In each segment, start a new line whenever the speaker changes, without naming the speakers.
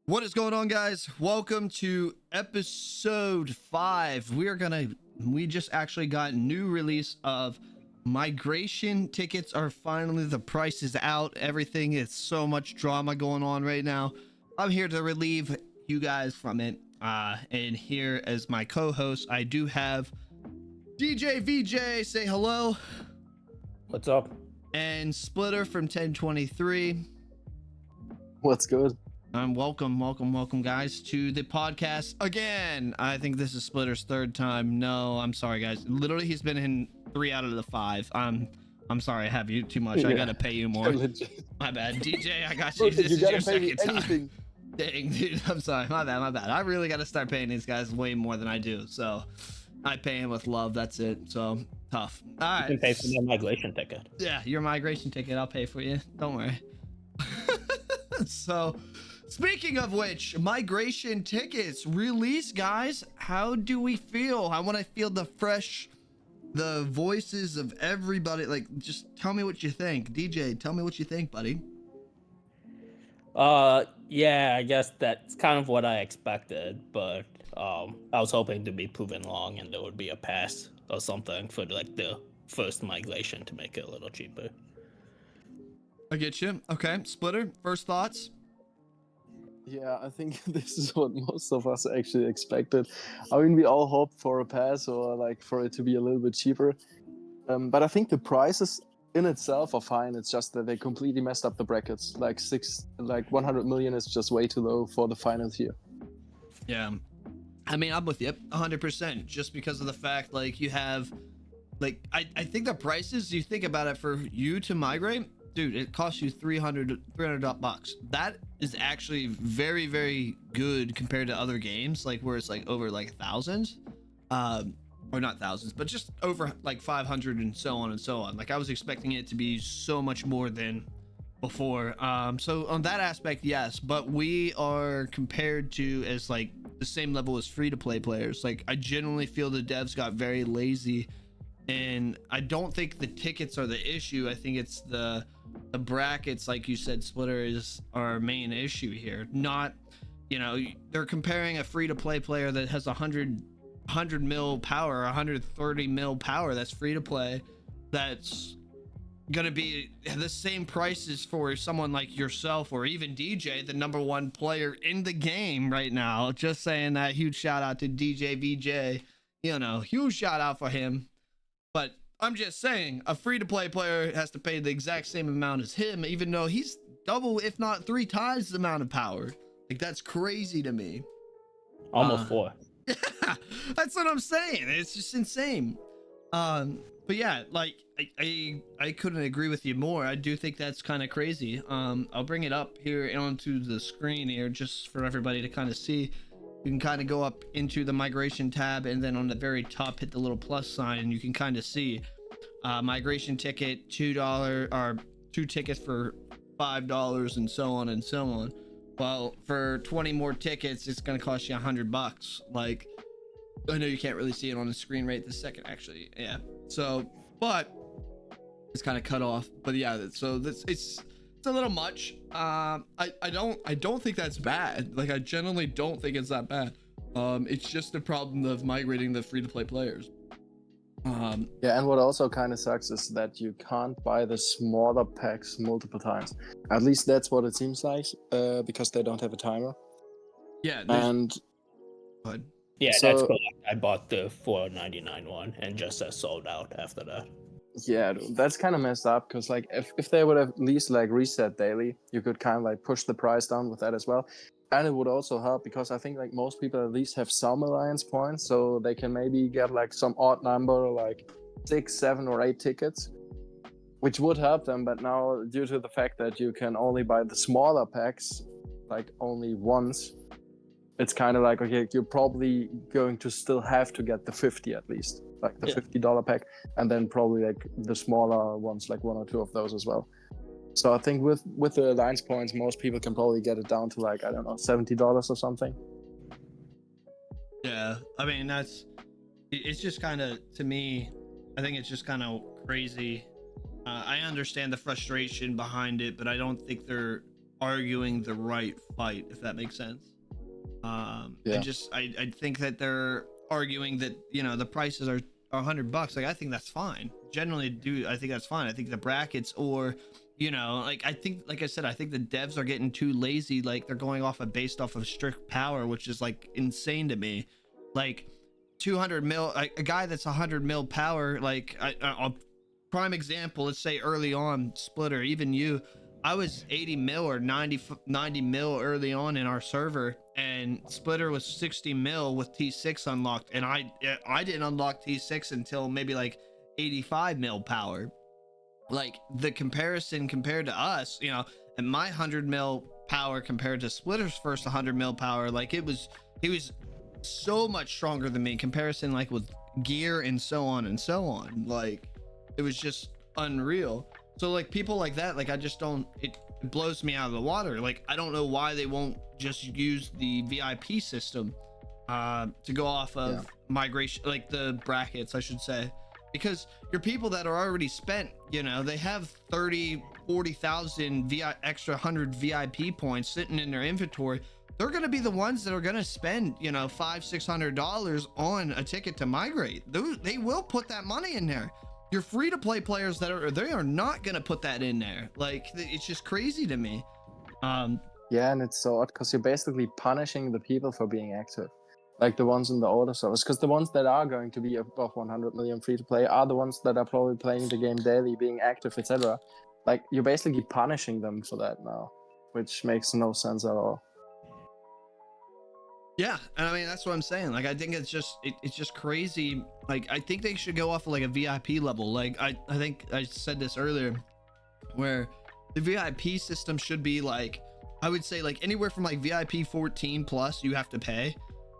What is going on, guys? Welcome to episode 5. We just actually got new release of migration tickets. Are finally, the price is out. Everything is so much drama going on right now. I'm here to relieve you guys from it. And here as my co-host, I do have DJVJ. Say hello.
What's up?
And Splitter from 1023.
What's good?
Welcome guys to the podcast again. I think this is Splitter's third time. No, I'm sorry guys. Literally, he's been in 3 out of the 5. I'm sorry I have you too much. I gotta pay you more. My bad, DJ. I got you. This is your second time. Dang, dude. I'm sorry. My bad. I really gotta start paying these guys way more than I do. So I pay him with love. That's it. So tough. All right.
You can pay for your migration ticket.
Yeah, your migration ticket. I'll pay for you. Don't worry. So, speaking of which, migration tickets release, guys. How do we feel? I want to feel the voices of everybody. Like, just tell me what you think. DJ, tell me what you think, buddy.
Yeah, I guess that's kind of what I expected, but I was hoping to be proven wrong and there would be a pass or something for like the first migration to make it a little cheaper.
I get you. Okay, Splitter, first thoughts?
Yeah, I think this is what most of us actually expected. I mean, we all hoped for a pass or like for it to be a little bit cheaper. But I think the prices in itself are fine. It's just that they completely messed up the brackets. Like 100 million is just way too low for the final tier.
Yeah. I mean, I'm with you 100%, just because of the fact, like, you have, like, I think the prices, you think about it, for you to migrate, dude, it costs you $300 bucks. That is actually very, very good compared to other games, like where it's like over like thousands, or not thousands, but just over like 500 and so on and so on. Like, I was expecting it to be so much more than before. So on that aspect, yes, but we are compared to as like the same level as free-to-play players. Like, I genuinely feel the devs got very lazy, and I don't think the tickets are the issue. I think it's the brackets, like you said, Splitter, is our main issue here. Not, you know, they're comparing a free-to-play player that has 100 mil power, 130 mil power, that's free-to-play, that's gonna be the same prices for someone like yourself or even DJ, the #1 player in the game right now. Just saying that. Huge shout out to DJVJ, you know, huge shout out for him. But I'm just saying, a free-to-play player has to pay the exact same amount as him, even though he's double, if not 3 times the amount of power. Like, that's crazy to me.
Almost 4.
Yeah, that's what I'm saying. It's just insane. But yeah, like, I couldn't agree with you more. I do think that's kind of crazy. I'll bring it up here onto the screen here just for everybody to kind of see. You can kind of go up into the migration tab, and then on the very top hit the little plus sign, and you can kind of see migration ticket $2, or 2 tickets for $5, and so on and so on. Well, for 20 more tickets, it's gonna cost you $100. Like, I know you can't really see it on the screen right this second, actually. Yeah. So, but it's kind of cut off. But yeah, so this it's a little much. I don't think that's bad. Like, I generally don't think it's that bad. It's just the problem of migrating the free-to-play players.
Yeah, and what also kind of sucks is that you can't buy the smaller packs multiple times. At least that's what it seems like, because they don't have a timer.
Yeah.
And
yeah,
so,
that's correct. I bought the $4.99 one and just sold out after that.
Yeah, that's kind of messed up, because like if they would have at least like reset daily, you could kind of like push the price down with that as well. And it would also help, because I think like most people at least have some alliance points, so they can maybe get like some odd number, like 6, 7, or 8 tickets, which would help them. But now, due to the fact that you can only buy the smaller packs like only once, it's kind of like, okay, you're probably going to still have to get the 50 at least, like the $50 pack, and then probably like the smaller ones, like 1 or 2 of those as well. So I think with the alliance points, most people can probably get it down to like, I don't know, $70 or something.
Yeah, I mean, it's just kind of, to me, I think it's just kind of crazy. I understand the frustration behind it, but I don't think they're arguing the right fight, if that makes sense.
Yeah.
I think that they're arguing that, you know, the prices are $100. Like, I think that's fine. Generally, I think that's fine. I think the brackets, or, you know, like, I think, like I said, I think the devs are getting too lazy. Like, they're going based off of strict power, which is like insane to me. Like, 200 mil, a guy that's 100 mil power, like, a prime example, let's say early on, Splitter, even you, I was 80 mil or 90 mil early on in our server, and Splitter was 60 mil with T6 unlocked, and I didn't unlock T6 until maybe like 85 mil power. Like, the comparison compared to us, you know, and my 100 mil power compared to Splitter's first 100 mil power, like, he was so much stronger than me. Comparison, like, with gear and so on and so on, like, it was just unreal. So, like, people like that, like, I just don't, it blows me out of the water. Like, I don't know why they won't just use the VIP system to go off of migration, like the brackets, I should say, because your people that are already spent, you know, they have 40,000 extra 100 VIP points sitting in their inventory. They're going to be the ones that are going to spend, you know, $500-600 on a ticket to migrate. They will put that money in there. Your free-to-play players they are not going to put that in there. Like, it's just crazy to me.
Yeah, and it's so odd because you're basically punishing the people for being active, like the ones in the order service, because the ones that are going to be above 100 million free-to-play are the ones that are probably playing the game daily, being active, etc. Like, you're basically punishing them for that now, which makes no sense at all.
Yeah, and I mean, that's what I'm saying. Like, I think it's just crazy. Like, I think they should go off of like a VIP level. Like, I think I said this earlier, where the VIP system should be like, I would say, like, anywhere from like VIP 14 plus, you have to pay.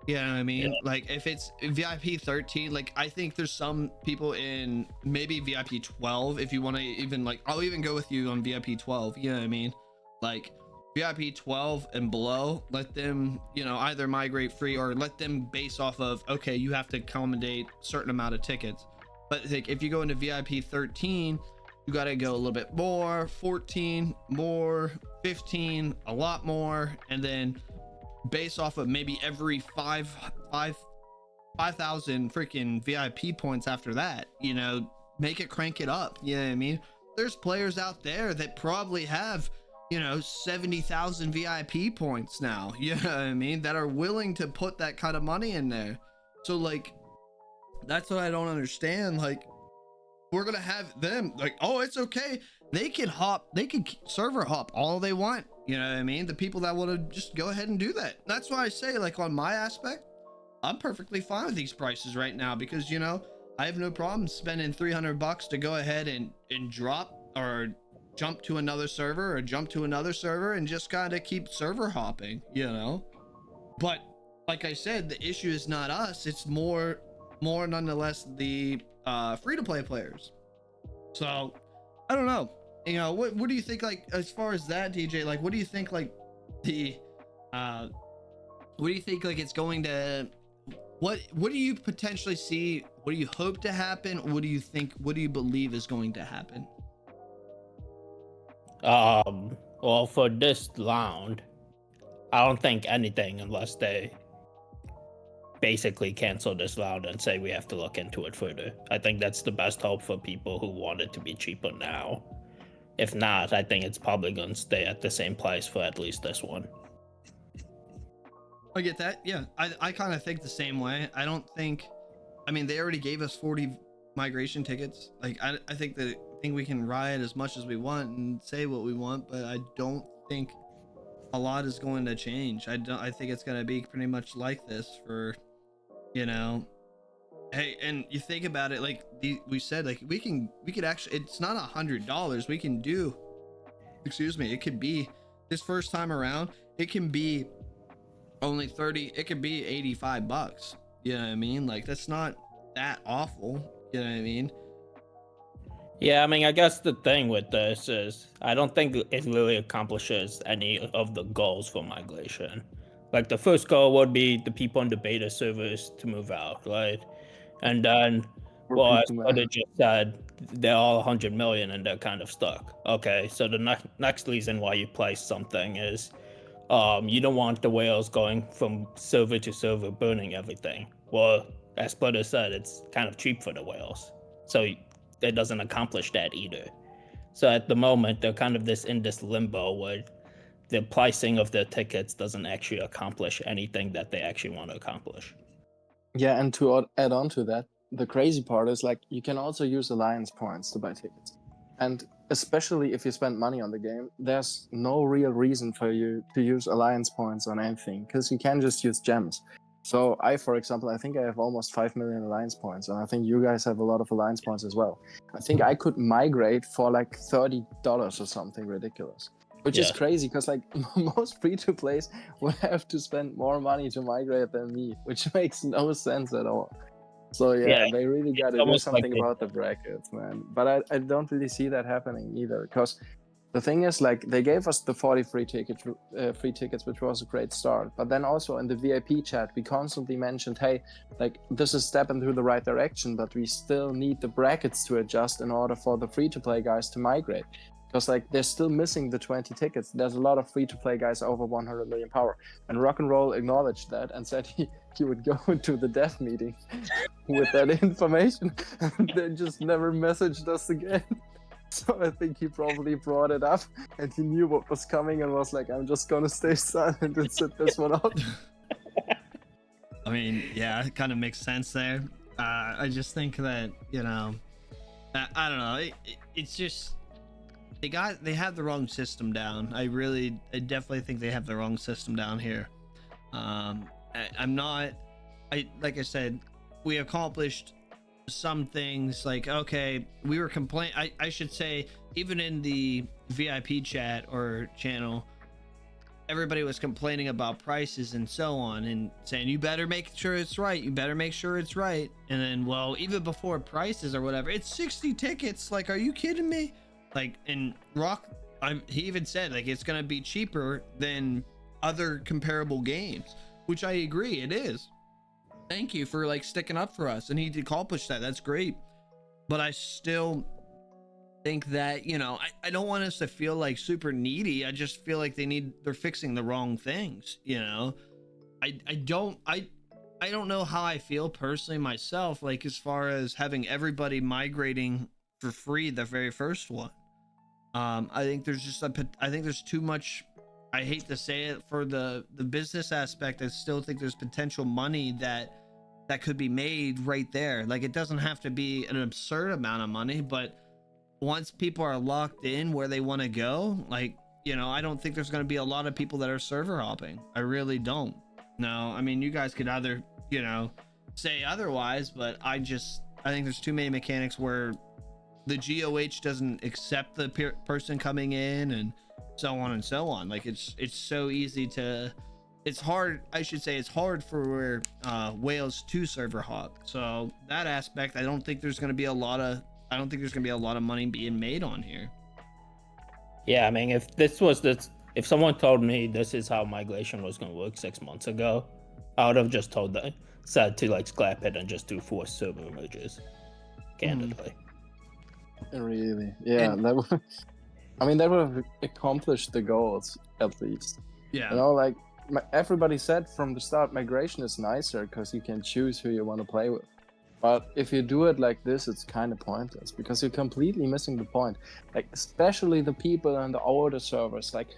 You know what I mean? Yeah. Like, if it's VIP 13, like, I think there's some people in maybe VIP 12, if you want to even, like, I'll even go with you on VIP 12. You know what I mean? Like, VIP 12 and below, let them, you know, either migrate free or let them base off of, okay, you have to accommodate a certain amount of tickets. But like, if you go into VIP 13, you got to go a little bit more, 14 more, 15 a lot more, and then base off of maybe every 5,000 freaking VIP points after that, you know, make it, crank it up. You know what I mean? There's players out there that probably have, you know, 70,000 VIP points now, you know what I mean, that are willing to put that kind of money in there. So, like, that's what I don't understand. Like, we're gonna have them like, oh, it's okay, they can server hop all they want, you know what I mean, the people that want to just go ahead and do that. That's why I say, like, on my aspect, I'm perfectly fine with these prices right now, because, you know, I have no problem spending $300 to go ahead and drop or jump to another server and just kind of keep server hopping, you know. But like I said, the issue is not us, it's more nonetheless the free-to-play players. So I don't know, you know, what do you think, like, as far as that, DJ? Like, what do you think, like, the what do you think, like, it's going to, what do you potentially see, what do you hope to happen, what do you believe is going to happen?
Well, for this round, I don't think anything unless they basically cancel this round and say we have to look into it further. I think that's the best hope for people who want it to be cheaper now. If not, I think it's probably going to stay at the same price for at least this one.
I get that. Yeah, I kind of think the same way. I don't think, I mean, they already gave us 40 migration tickets. Like, I think we can riot as much as we want and say what we want, but I don't think a lot is going to change. I think it's going to be pretty much like this for, you know. Hey, and you think about it, like we said, like, we could actually, it's not $100. We can do, excuse me, it could be this first time around, it can be only 30, it could be $85. You know what I mean? Like, that's not that awful. You know what I mean?
Yeah, I mean, I guess the thing with this is I don't think it really accomplishes any of the goals for migration. Like, the first goal would be the people in the beta servers to move out, right? And then Well, as Butter just said, they're all 100 million and they're kind of stuck. Okay, so the next reason why you place something is you don't want the whales going from server to server burning everything. Well, as Butter said, it's kind of cheap for the whales. So it doesn't accomplish that either. So at the moment, they're kind of in this limbo where the pricing of their tickets doesn't actually accomplish anything that they actually want to accomplish.
Yeah, and to add on to that, the crazy part is like you can also use alliance points to buy tickets. And especially if you spend money on the game, there's no real reason for you to use alliance points on anything because you can just use gems. So for example, I think I have almost 5 million alliance points, and I think you guys have a lot of alliance points as well. I think I could migrate for like $30 or something ridiculous, which is crazy because like most free-to-plays would have to spend more money to migrate than me, which makes no sense at all. So they really got to do something about the brackets, man. But I don't really see that happening either, because the thing is, like, they gave us the 40 free tickets, which was a great start. But then also in the VIP chat, we constantly mentioned, hey, like, this is a step into the right direction, but we still need the brackets to adjust in order for the free-to-play guys to migrate. Because, like, they're still missing the 20 tickets. There's a lot of free-to-play guys over 100 million power. And Rock and Roll acknowledged that and said he would go into the dev meeting with that information, and then just never messaged us again. So I think he probably brought it up, and he knew what was coming and was like, I'm just gonna stay silent and sit this one out.
I mean, yeah, it kind of makes sense there. I just think that, you know, I don't know. It's just they have the wrong system down. I definitely think they have the wrong system down here. Like I said, we accomplished some things. Like, okay, we were complaining. I should say, even in the VIP chat or channel, everybody was complaining about prices and so on, and saying, you better make sure it's right. You better make sure it's right. And then, well, even before prices or whatever, it's 60 tickets. Like, are you kidding me? Like, in Rock, he even said, like, it's gonna be cheaper than other comparable games, which I agree, it is. Thank you for like sticking up for us, and he accomplished that. That's great. But I still think that, you know, I don't want us to feel like super needy. I just feel like they're fixing the wrong things, you know. I don't know how I feel personally myself, like as far as having everybody migrating for free the very first one. I think there's too much, I hate to say it, for the business aspect. I still think there's potential money that could be made right there. Like, it doesn't have to be an absurd amount of money, but once people are locked in where they want to go, like, you know, I don't think there's going to be a lot of people that are server hopping. I really don't. No, I mean, you guys could either, you know, say otherwise, but I think there's too many mechanics where the GOH doesn't accept the person coming in, and so on and so on. Like, it's so easy to, it's hard, I should say, it's hard for whales to server hop. So that aspect, I don't think there's going to be a lot of money being made on here.
Yeah, I mean, if someone told me this is how migration was going to work 6 months ago, I would have just said to like scrap it and just do forced server merges, candidly.
Really? Yeah, that would have accomplished the goals, at least.
Yeah.
You know, like, everybody said from the start, migration is nicer because you can choose who you want to play with. But if you do it like this, it's kind of pointless because you're completely missing the point. Like, especially the people on the older servers, like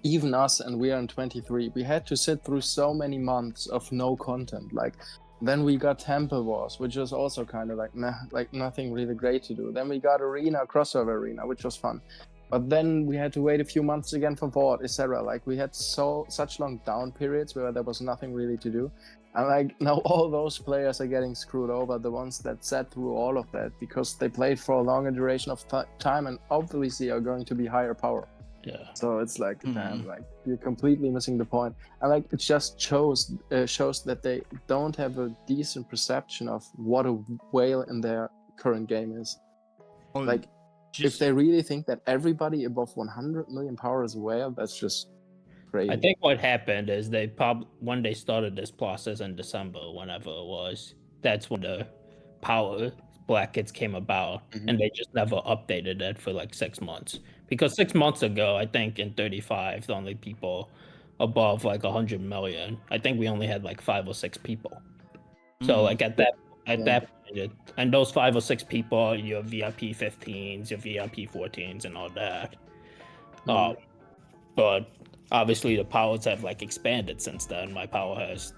even us, and we are in 23, we had to sit through so many months of no content. Like, then we got Temple Wars, which was also kind of like, nah, like nothing really great to do. Then we got Arena, crossover Arena, which was fun. But then we had to wait a few months again for Vought, etc. Like, we had such long down periods where there was nothing really to do. And like, now all those players are getting screwed over, the ones that sat through all of that, because they played for a longer duration of time and obviously are going to be higher power.
Yeah.
So it's like, damn, like, you're completely missing the point. And like, it just shows that they don't have a decent perception of what a whale in their current game is. Like, if they really think that everybody above 100 million power is a whale, that's just crazy.
I think what happened is when they started this process in December, whenever it was, that's when the power brackets came about,
Mhm.
and they just never updated it for like 6 months. Because 6 months ago, I think in 35, the only people above like 100 million, I think we only had like 5 or 6 people. So like at that
Yeah.
point, and those 5 or 6 people are your VIP 15s, your VIP 14s, and all that.
Mhm.
But obviously the powers have like expanded since then. My power has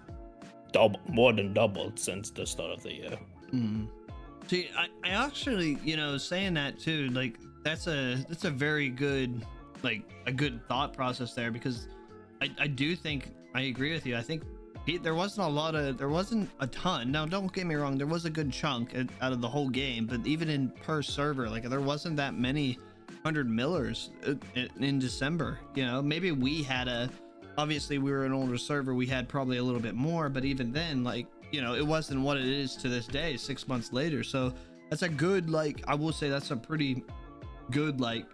more than doubled since the start of the year.
See, I actually, saying that too, like that's a very good, like a good thought process there, because I do think I agree with you. I think there wasn't a ton. Now, don't get me wrong, there was a good chunk out of the whole game, but even in per server, like there wasn't that many 100 millers in December. Maybe we had obviously we were an older server, we had probably a little bit more, but even then, like, it wasn't what it is to this day 6 months later. So that's a good, like, I will say that's a pretty good, like,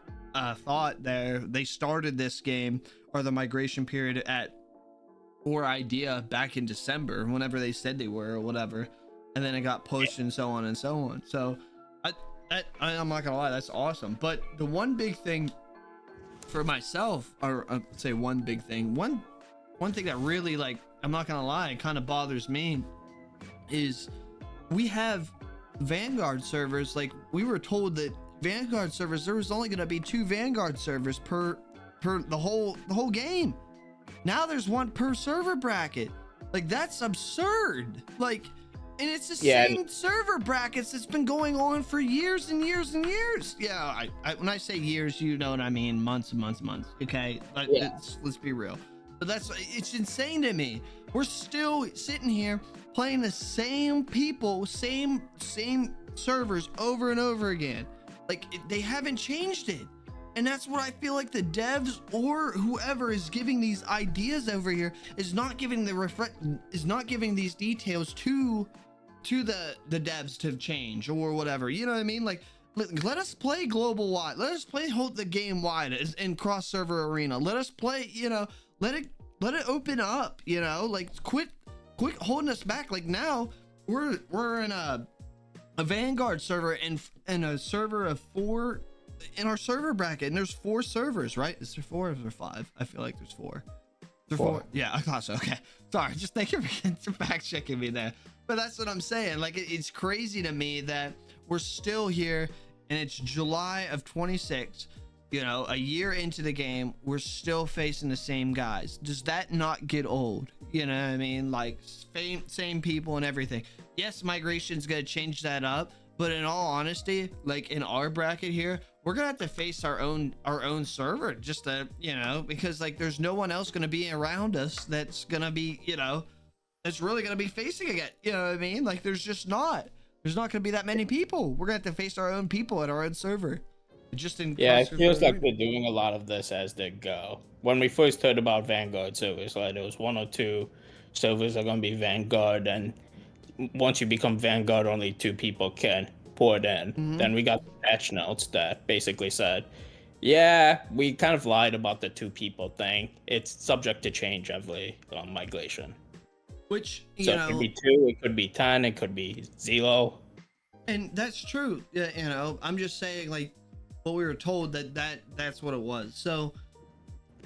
thought there. They started this game, or the migration period, or idea back in December, whenever they said they were or whatever, and then it got pushed and so on and so on. So I'm not gonna lie, that's awesome. But the one big thing for myself, or say one big thing, one thing that really, like, I'm not gonna lie, kind of bothers me, is we have Vanguard servers. Like, we were told that Vanguard servers, there was only going to be 2 Vanguard servers per the whole game. Now there's 1 per server bracket. Like, that's absurd. Like, and it's the same server brackets that's been going on for years and years and years. Yeah, when I say years, you know what I mean, months and months and months. Okay, let's be real. But it's insane to me. We're still sitting here playing the same people, same servers over and over again. Like, they haven't changed it. And that's what I feel like the devs or whoever is giving these ideas over here is not giving these details to the devs to change or whatever. You know what I mean? Like, let us play global wide. Let us play the game wide in cross server arena. Let us play, let it open up, like, quit holding us back. Like, now we're in a Vanguard server and a server of 4 in our server bracket, and there's 4 servers, right? Is there 4 or is there 5? I feel like there's 4. There's 4. Yeah, I thought so. Okay, sorry, just thank you for fact checking me there. But that's what I'm saying. Like, it's crazy to me that we're still here, and it's July of 26. A year into the game, we're still facing the same guys. Does that not get old? You know what I mean? Like, same people and everything. Yes, migration's gonna change that up, but in all honesty, like, in our bracket here, we're gonna have to face our own server, just to, because, like, there's no one else gonna be around us that's gonna be, that's really gonna be facing again. You know what I mean? Like, there's not gonna be that many people. We're gonna have to face our own people at our own server.
It feels like we're doing a lot of this as they go. When we first heard about Vanguard servers, like, there was 1 or 2 servers are going to be Vanguard, and once you become Vanguard, only 2 people can port in. Then we got the patch notes that basically said, yeah, we kind of lied about the 2 people thing. It's subject to change every migration.
Which,
it could be 2, it could be 10, it could be 0.
And that's true. I'm just saying, like, what we were told that's what it was. So,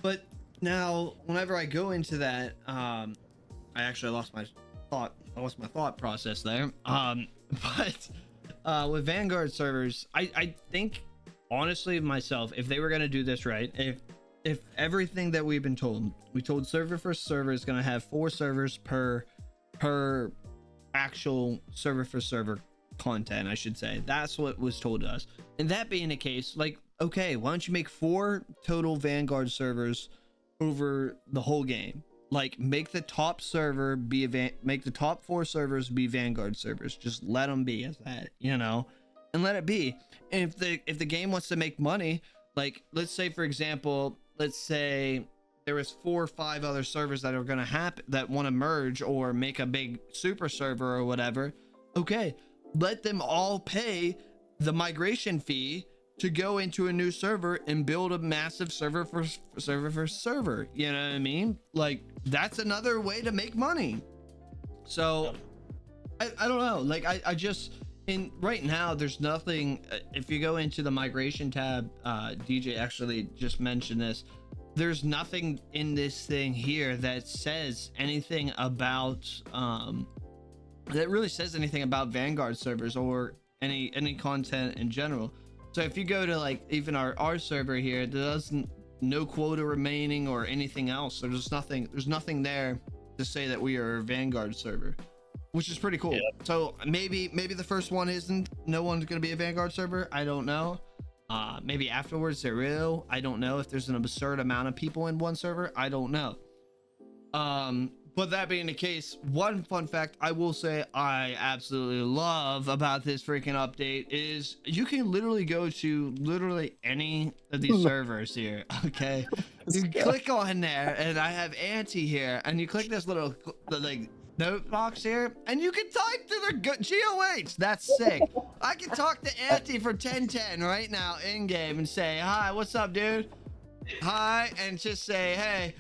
but now whenever I go into that, I actually lost my thought process there. But with Vanguard servers, I think, honestly, myself, if they were going to do this right, if everything that we told server for server is going to have 4 servers per actual server for server content, I should say. That's what was told to us. And that being the case, like, okay, why don't you make 4 total Vanguard servers over the whole game? Like, make the top server make the top 4 servers be Vanguard servers. Just let them be as that, and let it be. And if the game wants to make money, like, let's say, for example, there was 4 or 5 other servers that are gonna happen, that want to merge or make a big super server or whatever. Okay, let them all pay the migration fee to go into a new server and build a massive server for server. You know what I mean? Like, that's another way to make money. So I don't know. Like, I just, And right now, there's nothing. If you go into the migration tab, DJ actually just mentioned this. There's nothing in this thing here that says anything about that really says anything about Vanguard servers or any content in general. So if you go to like even our server here, there doesn't no quota remaining or anything else. So there's nothing there to say that we are a Vanguard server, which is pretty cool. Yeah. So maybe the first one isn't. No one's gonna be a Vanguard server. I don't know. Maybe afterwards there will. I don't know if there's an absurd amount of people in one server. I don't know. But that being the case, one fun fact I will say I absolutely love about this freaking update is you can literally go to literally any of these servers here. Okay, you click on there, and I have Auntie here, and you click this little like note box here, and you can type to their GOH. That's sick. I can talk to Auntie for 1010 right now in game and say, hi, what's up, dude? Hi, and just say, hey,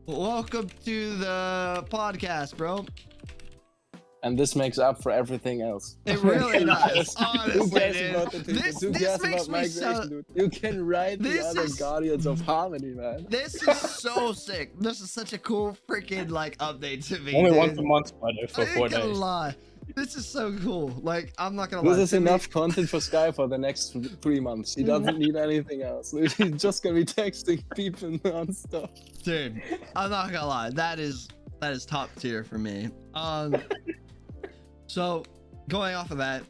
welcome to the podcast, bro.
And this makes up for everything else.
It really does. Honestly,
dude. This makes me so... Dude. You can ride the other Guardians of Harmony, man.
This is so sick. This is such a cool freaking like update to me.
Only once a month, for 4 days.
Lie. This is so cool. Like, I'm not gonna lie.
This is enough content for Sky for the next 3 months. He doesn't need anything else. He's just gonna be texting people non-stop.
Dude, I'm not gonna lie. That is top tier for me. So going off of that,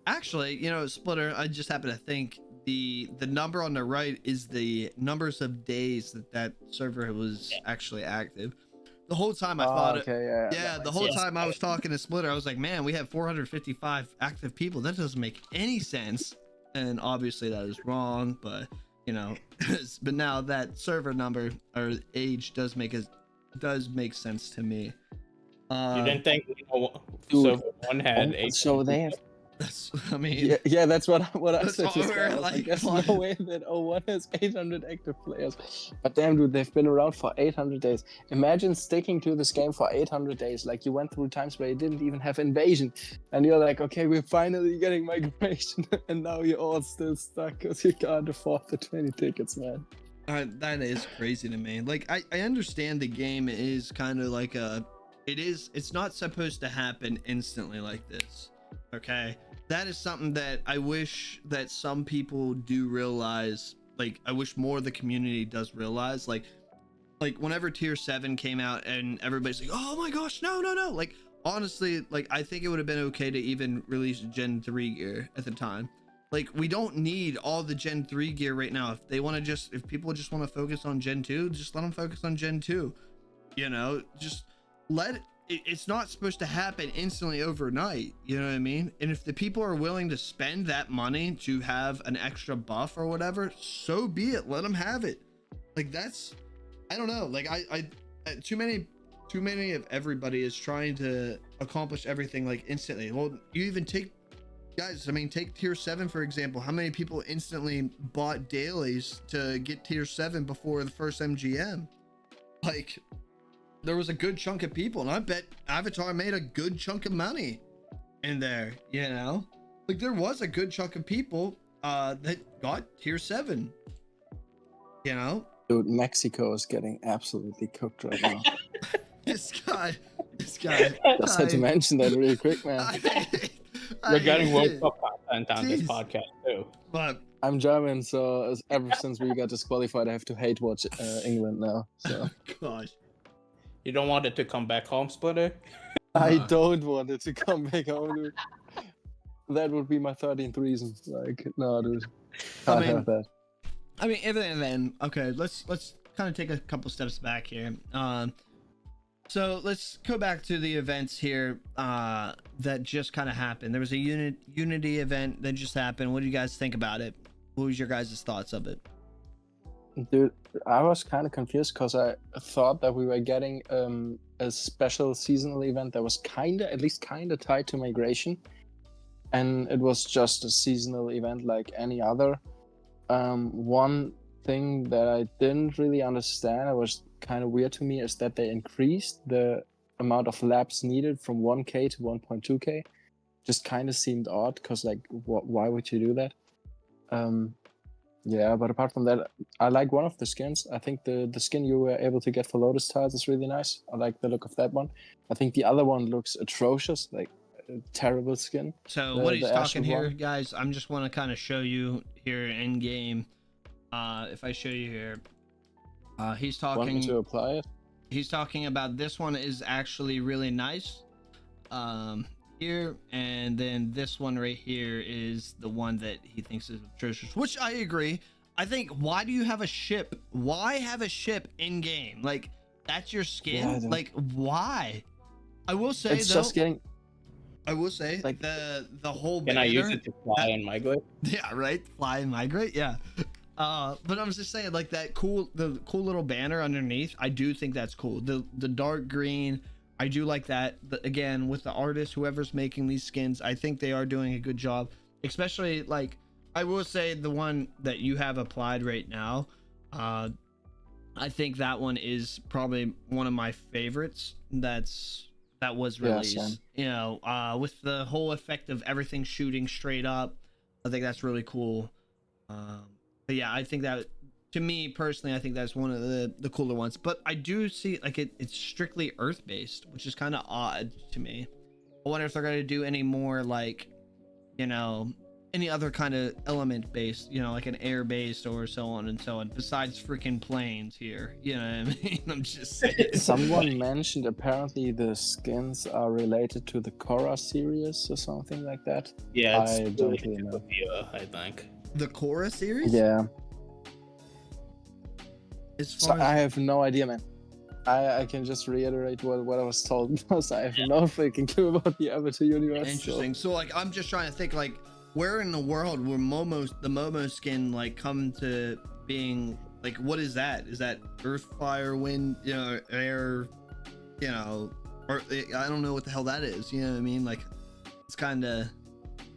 actually, you know, Splitter, I just happen to think the number on the right is the numbers of days that server was actually active. The whole time I thought the whole time I was talking to Splitter, I was like, man, we have 455 active people. That doesn't make any sense. And obviously that is wrong, but you know, but now that server number or age does make sense to me.
You didn't think so one had 8?
So they have.
I mean,
yeah, that's what I said. Like, there's no way that 01 has 800 active players. But damn, dude, they've been around for 800 days. Imagine sticking to this game for 800 days. Like, you went through times where you didn't even have invasion, and you're like, okay, we're finally getting migration, and now you're all still stuck because you can't afford the 20 tickets, man.
That is crazy to me. Like, I understand the game is kind of like it's not supposed to happen instantly like this. Okay, that is something that I wish that some people do realize. Like, I wish more of the community does realize. Like whenever tier 7 came out and everybody's like, oh my gosh, no. Like, honestly, like, I think it would have been okay to even release Gen 3 gear at the time. Like, we don't need all the Gen 3 gear right now. If people just want to focus on Gen 2, just let them focus on Gen 2. You know, just let it. It's not supposed to happen instantly overnight, you know what I mean? And if the people are willing to spend that money to have an extra buff or whatever, so be it. Let them have it. Like, that's, I don't know. Like, I too many of everybody is trying to accomplish everything like instantly. Well, you even take tier 7 for example. How many people instantly bought dailies to get tier 7 before the first MGM? Like, there was a good chunk of people, and I bet Avatar made a good chunk of money in there, you know? Like, there was a good chunk of people that got tier 7, you know?
Dude, Mexico is getting absolutely cooked right now.
This guy.
Just had to mention that really quick, man.
We're getting World Cup content on this podcast, too.
But
I'm German, so ever since we got disqualified, I have to hate watch England now. So.
Gosh.
You don't want it to come back home, Splitter?
I don't want it to come back home, dude. That would be my 13th reason. Like, no, dude. Can't have that.
I mean, everything then. Okay, let's kind of take a couple steps back here. So let's go back to the events here that just kind of happened. There was a Unity event that just happened. What do you guys think about it? What was your guys' thoughts of it?
Dude, I was kind of confused because I thought that we were getting a special seasonal event that was kind of tied to migration, and it was just a seasonal event like any other. One thing that I didn't really understand, it was kind of weird to me, is that they increased the amount of laps needed from 1k to 1.2k. just kind of seemed odd because like why would you do that? Yeah, but apart from that, I like one of the skins. I think the skin you were able to get for Lotus Tiles is really nice. I like the look of that one. I think the other one looks atrocious, like a terrible skin.
So what he's talking here,
one.
guys, I'm just want to kind of show you here in game. If I show you here, he's
Want me
talking.
to apply it?
He's talking about this one is actually really nice. Here, and then this one right here is the one that he thinks is atrocious, which I agree. I think, why do you have a ship? Why have a ship in game? Like, that's your skin?
Yeah,
like, why? I will say
it's
though,
just getting.
I will say
like
the whole
Can
banner,
I use it to fly and migrate?
yeah, right, fly and migrate, yeah. But I'm just saying, like, the cool little banner underneath, I do think that's cool. The dark green, I do like that. Again, with the artist, whoever's making these skins, I think they are doing a good job. Especially, like, I will say the one that you have applied right now, I think that one is probably one of my favorites. That was released. You know, with the whole effect of everything shooting straight up, I think that's really cool. But yeah, I think that, to me personally, I think that's one of the cooler ones. But I do see, like, it's strictly earth based, which is kind of odd to me. I wonder if they're going to do any more, like, you know, any other kind of element based, you know, like an air based or so on and so on, besides freaking planes here. You know what I mean? I'm just saying.
Someone mentioned apparently the skins are related to the Korra series or something like that.
Yeah, it's
I don't really know.
I think.
The Korra series?
Yeah.
As
So
far as...
I have no idea, man. I can just reiterate what I was told because I have no freaking clue about the Avatar universe.
Interesting. So, like, I'm just trying to think, like, where in the world will the Momo skin, like, come to being? Like, what is that? Is that earth, fire, wind, you know, air, you know, or I don't know what the hell that is. You know what I mean? Like, it's kind of,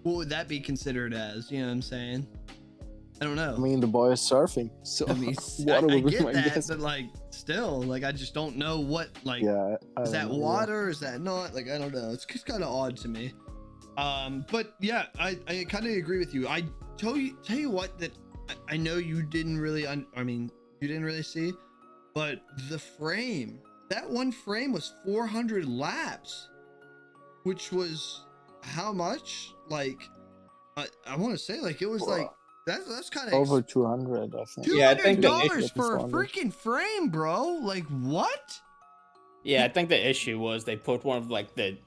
what would that be considered as? You know what I'm saying? I don't know.
I mean, the boy is surfing, so
I mean,
water
I
will be
get
my
that,
guess.
but, like, still, like, I just don't know what, like,
Yeah,
is that water? Is that not? Like, I don't know. It's kind of odd to me. But yeah, I kind of agree with you. I tell you what, that I know you didn't really, I mean, you didn't really see, but the frame, that one frame was 400 laps, which was how much? Like, I want to say, like, it was like, that's kind of
over 200, I think.
$200 for a freaking frame, bro. Like, what?
Yeah, I think the issue was they put one of, like, the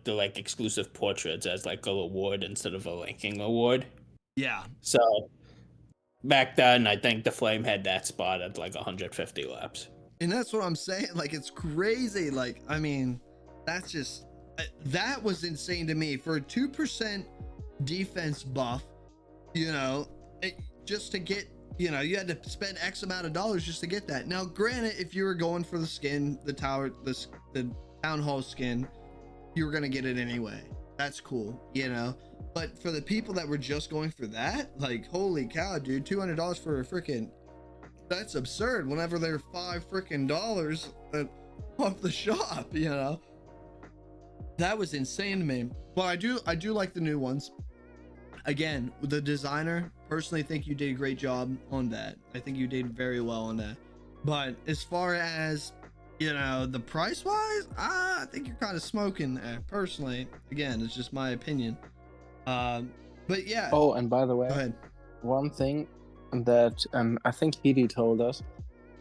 like exclusive portraits as like a reward instead of a ranking award.
Yeah.
So back then, I think the flame had that spot at like 150 laps.
And that's what I'm saying. Like, it's crazy. Like, I mean, that's just, that was insane to me for a 2% defense buff, you know, just to get, you know, you had to spend X amount of dollars just to get that. Now, granted, if you were going for the skin, the town hall skin, you were going to get it anyway. That's cool, you know, but for the people that were just going for that, like, holy cow, dude, $200 for a freaking, that's absurd whenever they're $5 freaking dollars off the shop, you know. That was insane to me. But I do like the new ones. Again, the designer, personally think you did a great job on that. I think you did very well on that. But as far as, you know, the price wise, I think you're kind of smoking there, personally. Again, it's just my opinion. But yeah.
Oh, and by the way,
go ahead.
One thing that I think Hidi told us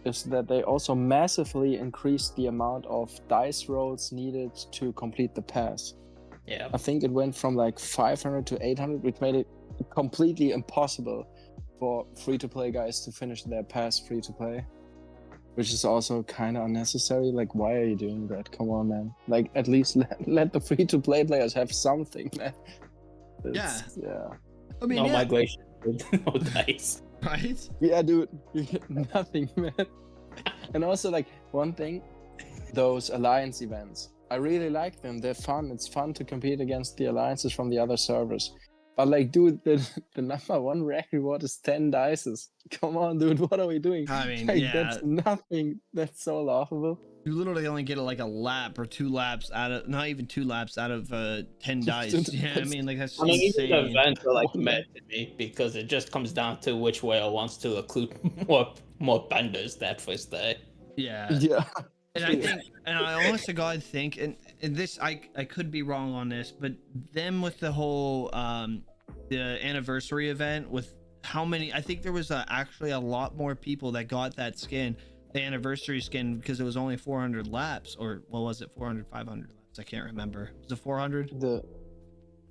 is that they also massively increased the amount of dice rolls needed to complete the pass.
Yeah.
I think it went from like 500 to 800, which made it completely impossible for free-to-play guys to finish their pass free-to-play. Which is also kind of unnecessary. Like, why are you doing that? Come on, man. Like, at least let the free-to-play players have something, man. Yeah.
I mean,
no migration, no dice.
Right?
Yeah, dude. You get nothing, man. And also, like, one thing, those alliance events. I really like them. They're fun. It's fun to compete against the alliances from the other servers. But, like, dude, the number one rare reward is 10 dices. Come on, dude. What are we doing?
I mean,
like,
yeah.
That's nothing. That's so laughable.
You literally only get like a lap or 2 laps out of, not even 2 laps out of 10 dice. Yeah, I mean, like that's
I mean, even the
insane.
events are like
Oh,
mad to me because it just comes down to which whale wants to include more benders that first day.
Yeah.
Yeah.
And I think, and I honest to God think, and this, I could be wrong on this, but them with the whole, the anniversary event with how many, I think there was actually a lot more people that got that skin, the anniversary skin, because it was only 400 laps, or what was it, 400, 500 laps? I can't remember. Was it 400?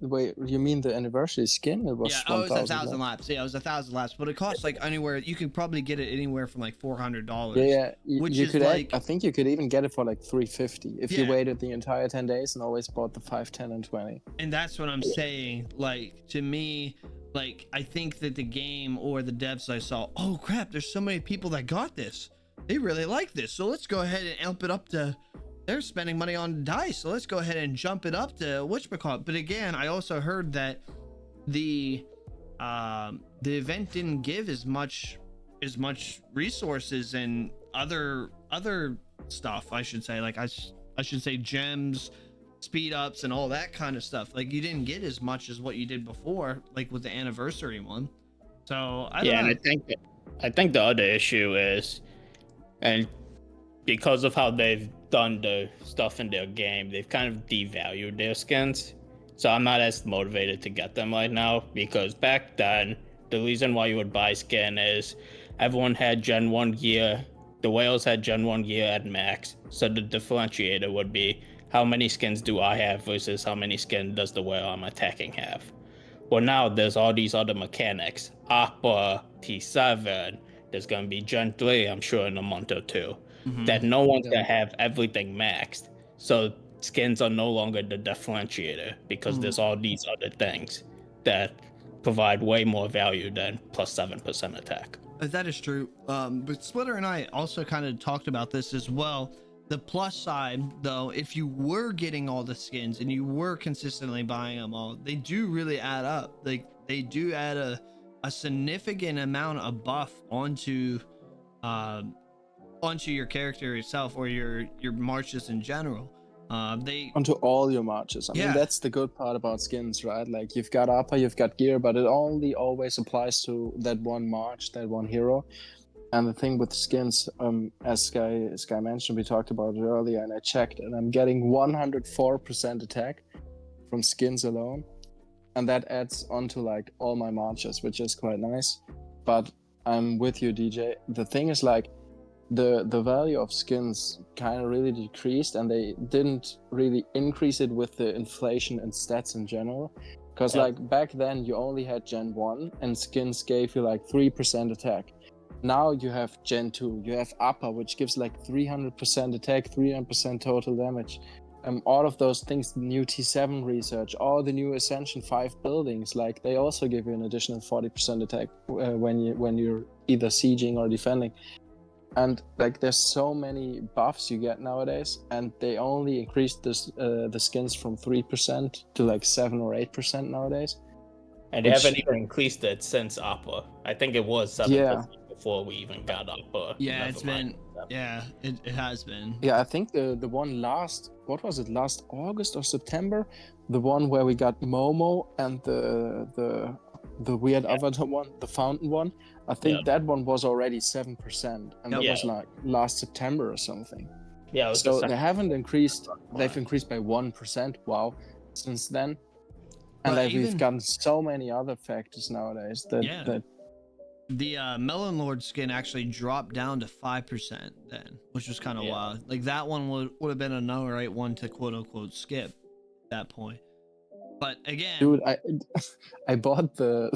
Wait, you mean the anniversary skin? It was
Yeah, oh, it was
1,000
1,000 laps. Yeah, it was 1,000 laps, but it costs like anywhere, you could probably get it anywhere from like $400.
Yeah,
which
you
is
could
like,
I think you could even get it for like 350 if you
Yeah.
waited the entire 10 days and always bought the 5, 10, and 20.
and that's what I'm saying. Like, to me, like, I think that the game or the devs I saw, oh crap, there's so many people that got this. They really like this. So let's go ahead and amp it up to, they're spending money on dice. So let's go ahead and jump it up to whatchamacallit. But again, I also heard that the event didn't give as much resources and other stuff, I should say. Like I should say gems, speed ups, and all that kind of stuff. Like you didn't get as much as what you did before, like with the anniversary one. So I don't know.
And I think the other issue is, and because of how they've done the stuff in their game, they've kind of devalued their skins. So I'm not as motivated to get them right now, because back then, the reason why you would buy skin is everyone had Gen 1 gear, the whales had Gen 1 gear at max, so the differentiator would be how many skins do I have versus how many skin does the whale I'm attacking have. Well, now there's all these other mechanics, Aqua, T7, there's going to be Gen 3, I'm sure, in a month or two, that no one's going to have everything maxed. So skins are no longer the differentiator because there's all these other things that provide way more value than plus 7% attack.
That is true. But Splitter and I also kind of talked about this as well. The plus side, though, if you were getting all the skins and you were consistently buying them all, they do really add up. Like they do add a significant amount of buff onto your character itself or your marches in general.
Onto all your marches. I mean, that's the good part about skins, right? Like you've got upper, you've got gear, but it only always applies to that one march, that one hero. And the thing with skins, as Sky mentioned, we talked about it earlier, and I checked, and I'm getting 104% attack from skins alone, and that adds onto like all my marches, which is quite nice. But I'm with you, DJ. The thing is, like, the value of skins kind of really decreased, and they didn't really increase it with the inflation and stats in general. Because like back then you only had Gen 1 and skins gave you like 3% attack. Now you have Gen 2, you have upper, which gives like 300% attack, 300% total damage. All of those things, new T7 research, all the new Ascension 5 buildings, like they also give you an additional 40% attack when you're either sieging or defending. And like there's so many buffs you get nowadays, and they only increased this the skins from 3% to like 7 or 8% nowadays.
And they haven't even increased it since Opera. I think it was 7% before we even got Opera.
Yeah, it's been. Yeah, it has been.
Yeah, I think the one last August or September, the one where we got Momo and the weird avatar one, the fountain one. I think that one was already 7%, and that was like last September or something.
Yeah.
So they haven't increased. They've increased by 1%. Wow, since then. And like we've gotten so many other factors nowadays that
the Melon Lord skin actually dropped down to 5% then, which was kind of wild. Like that one would have been another right one to quote unquote skip at that point. But again,
dude, I bought the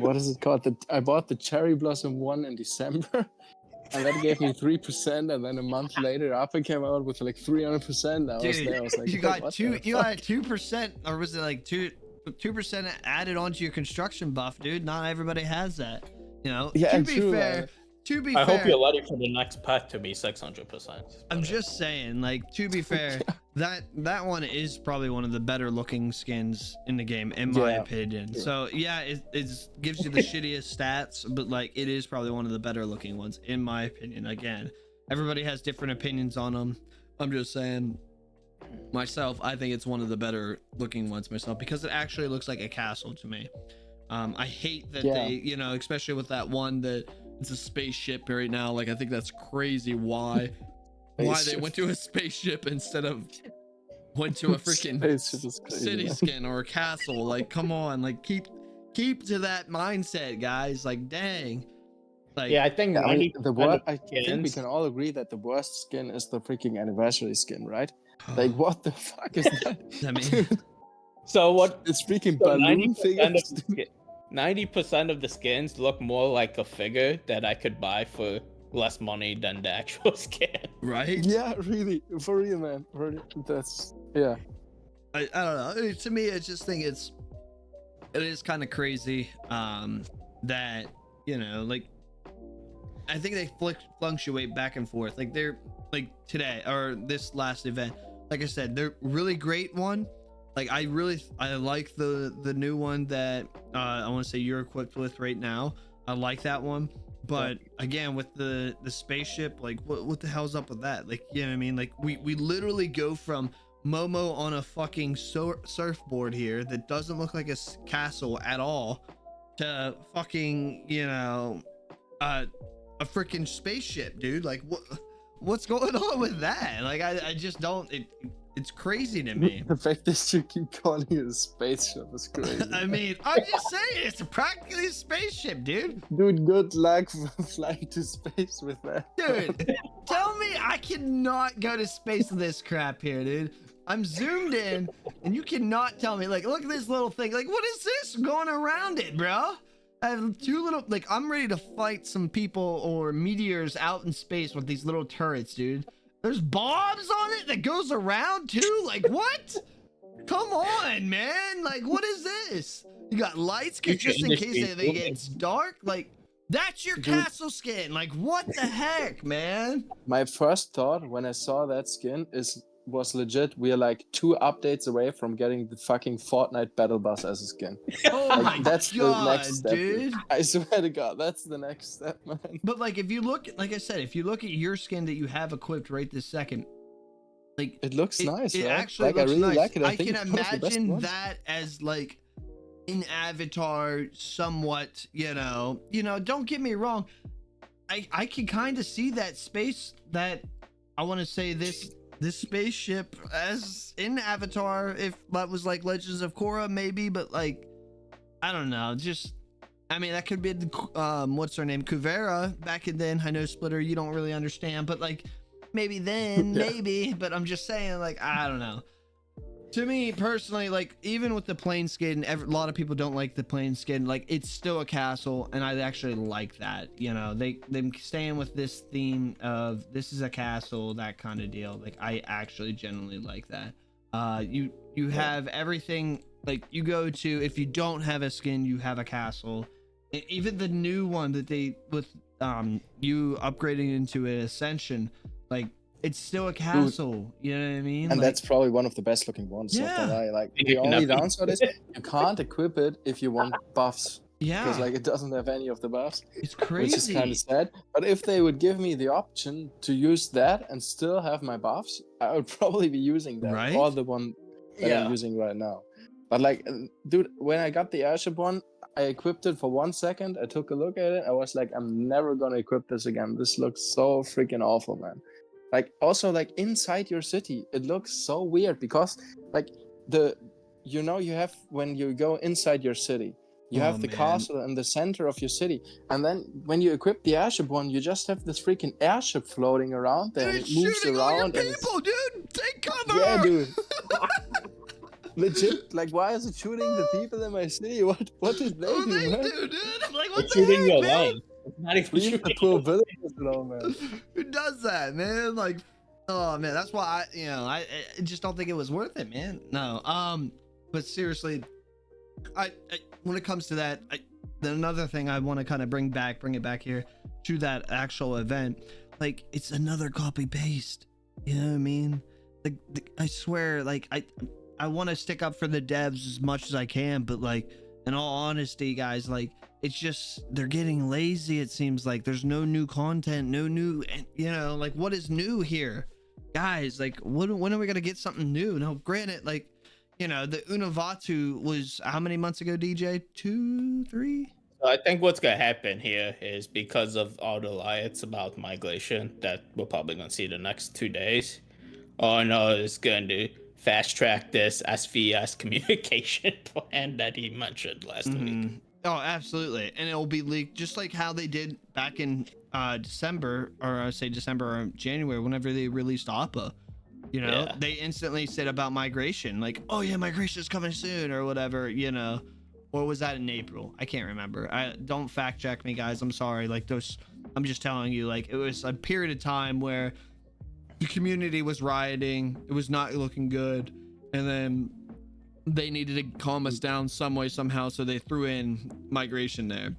what is it called? I bought the Cherry Blossom one in December, and that gave me 3%. And then a month later, Apple came out with like 300%. I was like,
you got 2%, or was it like 2% added onto your construction buff, dude? Not everybody has that, you know.
Yeah,
to be fair,
I hope you're ready for the next pack to be 600%.
I'm just saying, like, to be fair, that one is probably one of the better looking skins in the game, in my opinion. So yeah, it gives you the shittiest stats, but like it is probably one of the better looking ones, in my opinion. Again, everybody has different opinions on them. I'm just saying, myself, I think it's one of the better looking ones myself, because it actually looks like a castle to me. I hate that they, you know, especially with that one that it's a spaceship right now. Like, I think that's crazy. Why they went to a spaceship instead of went to a freaking city skin or a castle. Like, come on, like keep to that mindset, guys. Like, dang. Like,
yeah, I think
I mean, I
skins,
think we can all agree that the worst skin is the freaking anniversary skin, right? Like, what the fuck is that?
I mean,
so what?
It's freaking
So
balloon
90%
figures.
90% of the skins look more like a figure that I could buy for less money than the actual skin.
right?
Yeah, really, for real, man. That's yeah.
I don't know. To me, I just think it is kind of crazy that, you know, like, I think they fluctuate back and forth. Like, they're like today or this last event, like I said, they're really great one. Like, I like the new one that I want to say you're equipped with right now. I like that one. But again, with the spaceship, like, what the hell's up with that? Like, you know what I mean? Like, we literally go from Momo on a fucking surfboard here that doesn't look like a castle at all to fucking, you know, a freaking spaceship, dude. Like, what's going on with that? Like, I just don't. It's crazy to me.
The fact that you keep calling it a spaceship is crazy.
I mean, I'm just saying, it's practically a spaceship, dude.
Dude, good luck flying to space with that.
Dude, tell me I cannot go to space with this crap here, dude. I'm zoomed in, and you cannot tell me, like, look at this little thing. Like, what is this going around it, bro? I have two little, like, I'm ready to fight some people or meteors out in space with these little turrets, dude. There's bombs on it that goes around too. Like, what? Come on, man. Like, what is this? You got lights just in case it gets dark. Like, that's your castle skin. Like, what the heck, man?
My first thought when I saw that skin was legit. We are like 2 updates away from getting the fucking Fortnite battle bus as a skin.
Oh
Like,
my
that's
god,
the next step,
dude.
I swear to God, that's the next step, man.
But like, if you look, like I said, if you look at your skin that you have equipped right this second, like,
It looks nice,
it
right?
actually
Like,
looks
I really
nice.
like it.
I
think
can
it's one of the best
imagine
ones.
that as like in Avatar, somewhat, you know, don't get me wrong. I can kind of see that space, that I want to say this spaceship as in Avatar, if that was like Legends of Korra, maybe, but like, I don't know, just, I mean, that could be what's her name, Kuvera back in then. I know, Splitter, you don't really understand, but like, maybe then, maybe, but I'm just saying, like, I don't know. To me personally, like, even with the plain skin, a lot of people don't like the plain skin. Like, it's still a castle, and I actually like that. You know, them staying with this theme of this is a castle, that kind of deal. Like, I actually genuinely like that. You have everything. Like, you go to, if you don't have a skin, you have a castle. And even the new one that they with you upgrading into an Ascension, like, it's still a castle. You know what I mean?
And
like,
that's probably one of the best looking ones. Not gonna lie. Like, the only downside is you can't equip it if you want buffs.
yeah,
Because like it doesn't have any of the buffs,
it's crazy.
which is kind of sad. But if they would give me the option to use that and still have my buffs, I would probably be using that,
Right?
or the one that I'm using right now. But like, dude, when I got the airship one, I equipped it for 1 second. I took a look at it. I was like, I'm never gonna equip this again. This looks so freaking awful, man. Like, also, like, inside your city, it looks so weird because, like, you have, when you go inside your city, you have the castle in the center of your city, and then when you equip the airship one, you just have this freaking airship floating around there, and it moves
shooting
around.
all your
And
people, dude. Take cover.
yeah, dude. Legit, like, why is it shooting the people in my city? What did they
What
do,
they
man?
do, dude? I'm like, what
It's
the
shooting
heck,
your
man?
line. It's not even
Leave the
shooting.
poor villagers alone, man.
Who does that, man? Like, oh man, that's why I just don't think it was worth it, man. No. But seriously, I when it comes to that, then another thing I want to kind of bring it back here to that actual event, like, it's another copy paste. You know what I mean? Like, I swear, like, I want to stick up for the devs as much as I can, but like, in all honesty, guys, like, it's just they're getting lazy. It seems like there's no new content, no new, like what is new here, guys? Like when are we gonna get something new? Now, granted, like the Unavatu was how many months ago, DJ? 2, 3?
So I think what's gonna happen here is because of all the riots about migration that we're probably gonna see the next 2 days. Oh no, it's going to fast track this SVS communication plan that he mentioned last week.
Oh, absolutely. And it'll be leaked just like how they did back in December, or I say December or January, whenever they released Appa. They instantly said about migration, like, oh yeah, migration is coming soon or whatever, or was that in April? I can't remember. Don't fact check me, guys. I'm sorry. Like I'm just telling you, like, it was a period of time where the community was rioting. It was not looking good. And then they needed to calm us down some way, somehow. So they threw in migration there.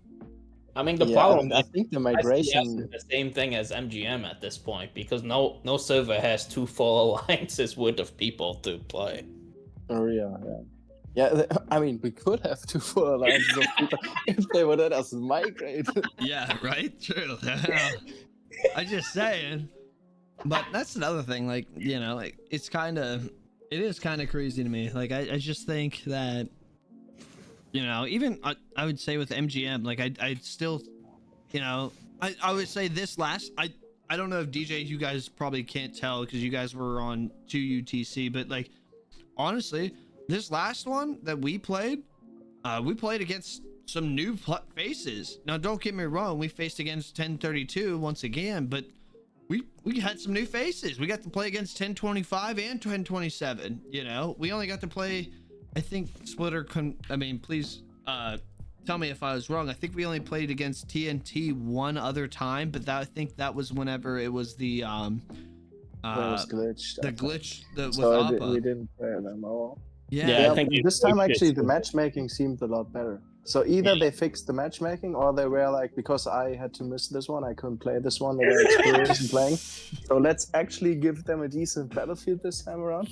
I mean, the problem
I think the migration
is the same thing as MGM at this point, because no server has 2 full alliances worth of people to play.
Oh yeah. I mean, we could have 2 full alliances of people if they would let us migrate.
Yeah, right. True. I'm just saying. But that's another thing. Like like it is kind of crazy to me. Like I just think that. Even I would say with MGM, like I'd still, I would say this last, I don't know if DJ, you guys probably can't tell because you guys were on 2UTC, but like, honestly, this last one that we played against some new faces. Now, don't get me wrong, we faced against 1032 once again, but we had some new faces. We got to play against 1025 and 1027, we only got to play, I think Splitter please tell me if I was wrong. I think we only played against TNT one other time, but I think that was whenever it was the
was glitched.
The glitch with
so
Appa.
we didn't play them all.
Yeah, I think
this time actually the matchmaking seemed a lot better. So either they fixed the matchmaking, or they were like, because I had to miss this one, I couldn't play this one. They were experienced in playing. So let's actually give them a decent battlefield this time around.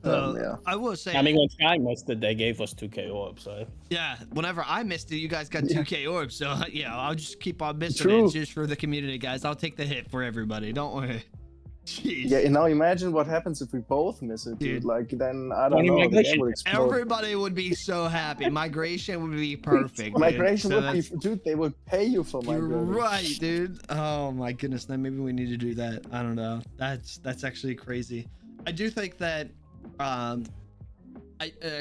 I will say,
I mean, when Sky missed it, they gave us 2K orbs. So
yeah, whenever I missed it, you guys got 2K orbs. So I'll just keep on missing it just for the community, guys. I'll take the hit for everybody. Don't worry. Jeez.
Yeah, now imagine what happens if we both miss it, dude. Like, then I don't know. The game would explode.
Everybody would be so happy. Migration would be perfect.
Migration would be, dude. They would pay you for migrating.
You're right, dude. Oh my goodness. Then maybe we need to do that. I don't know. That's actually crazy. I do think that. I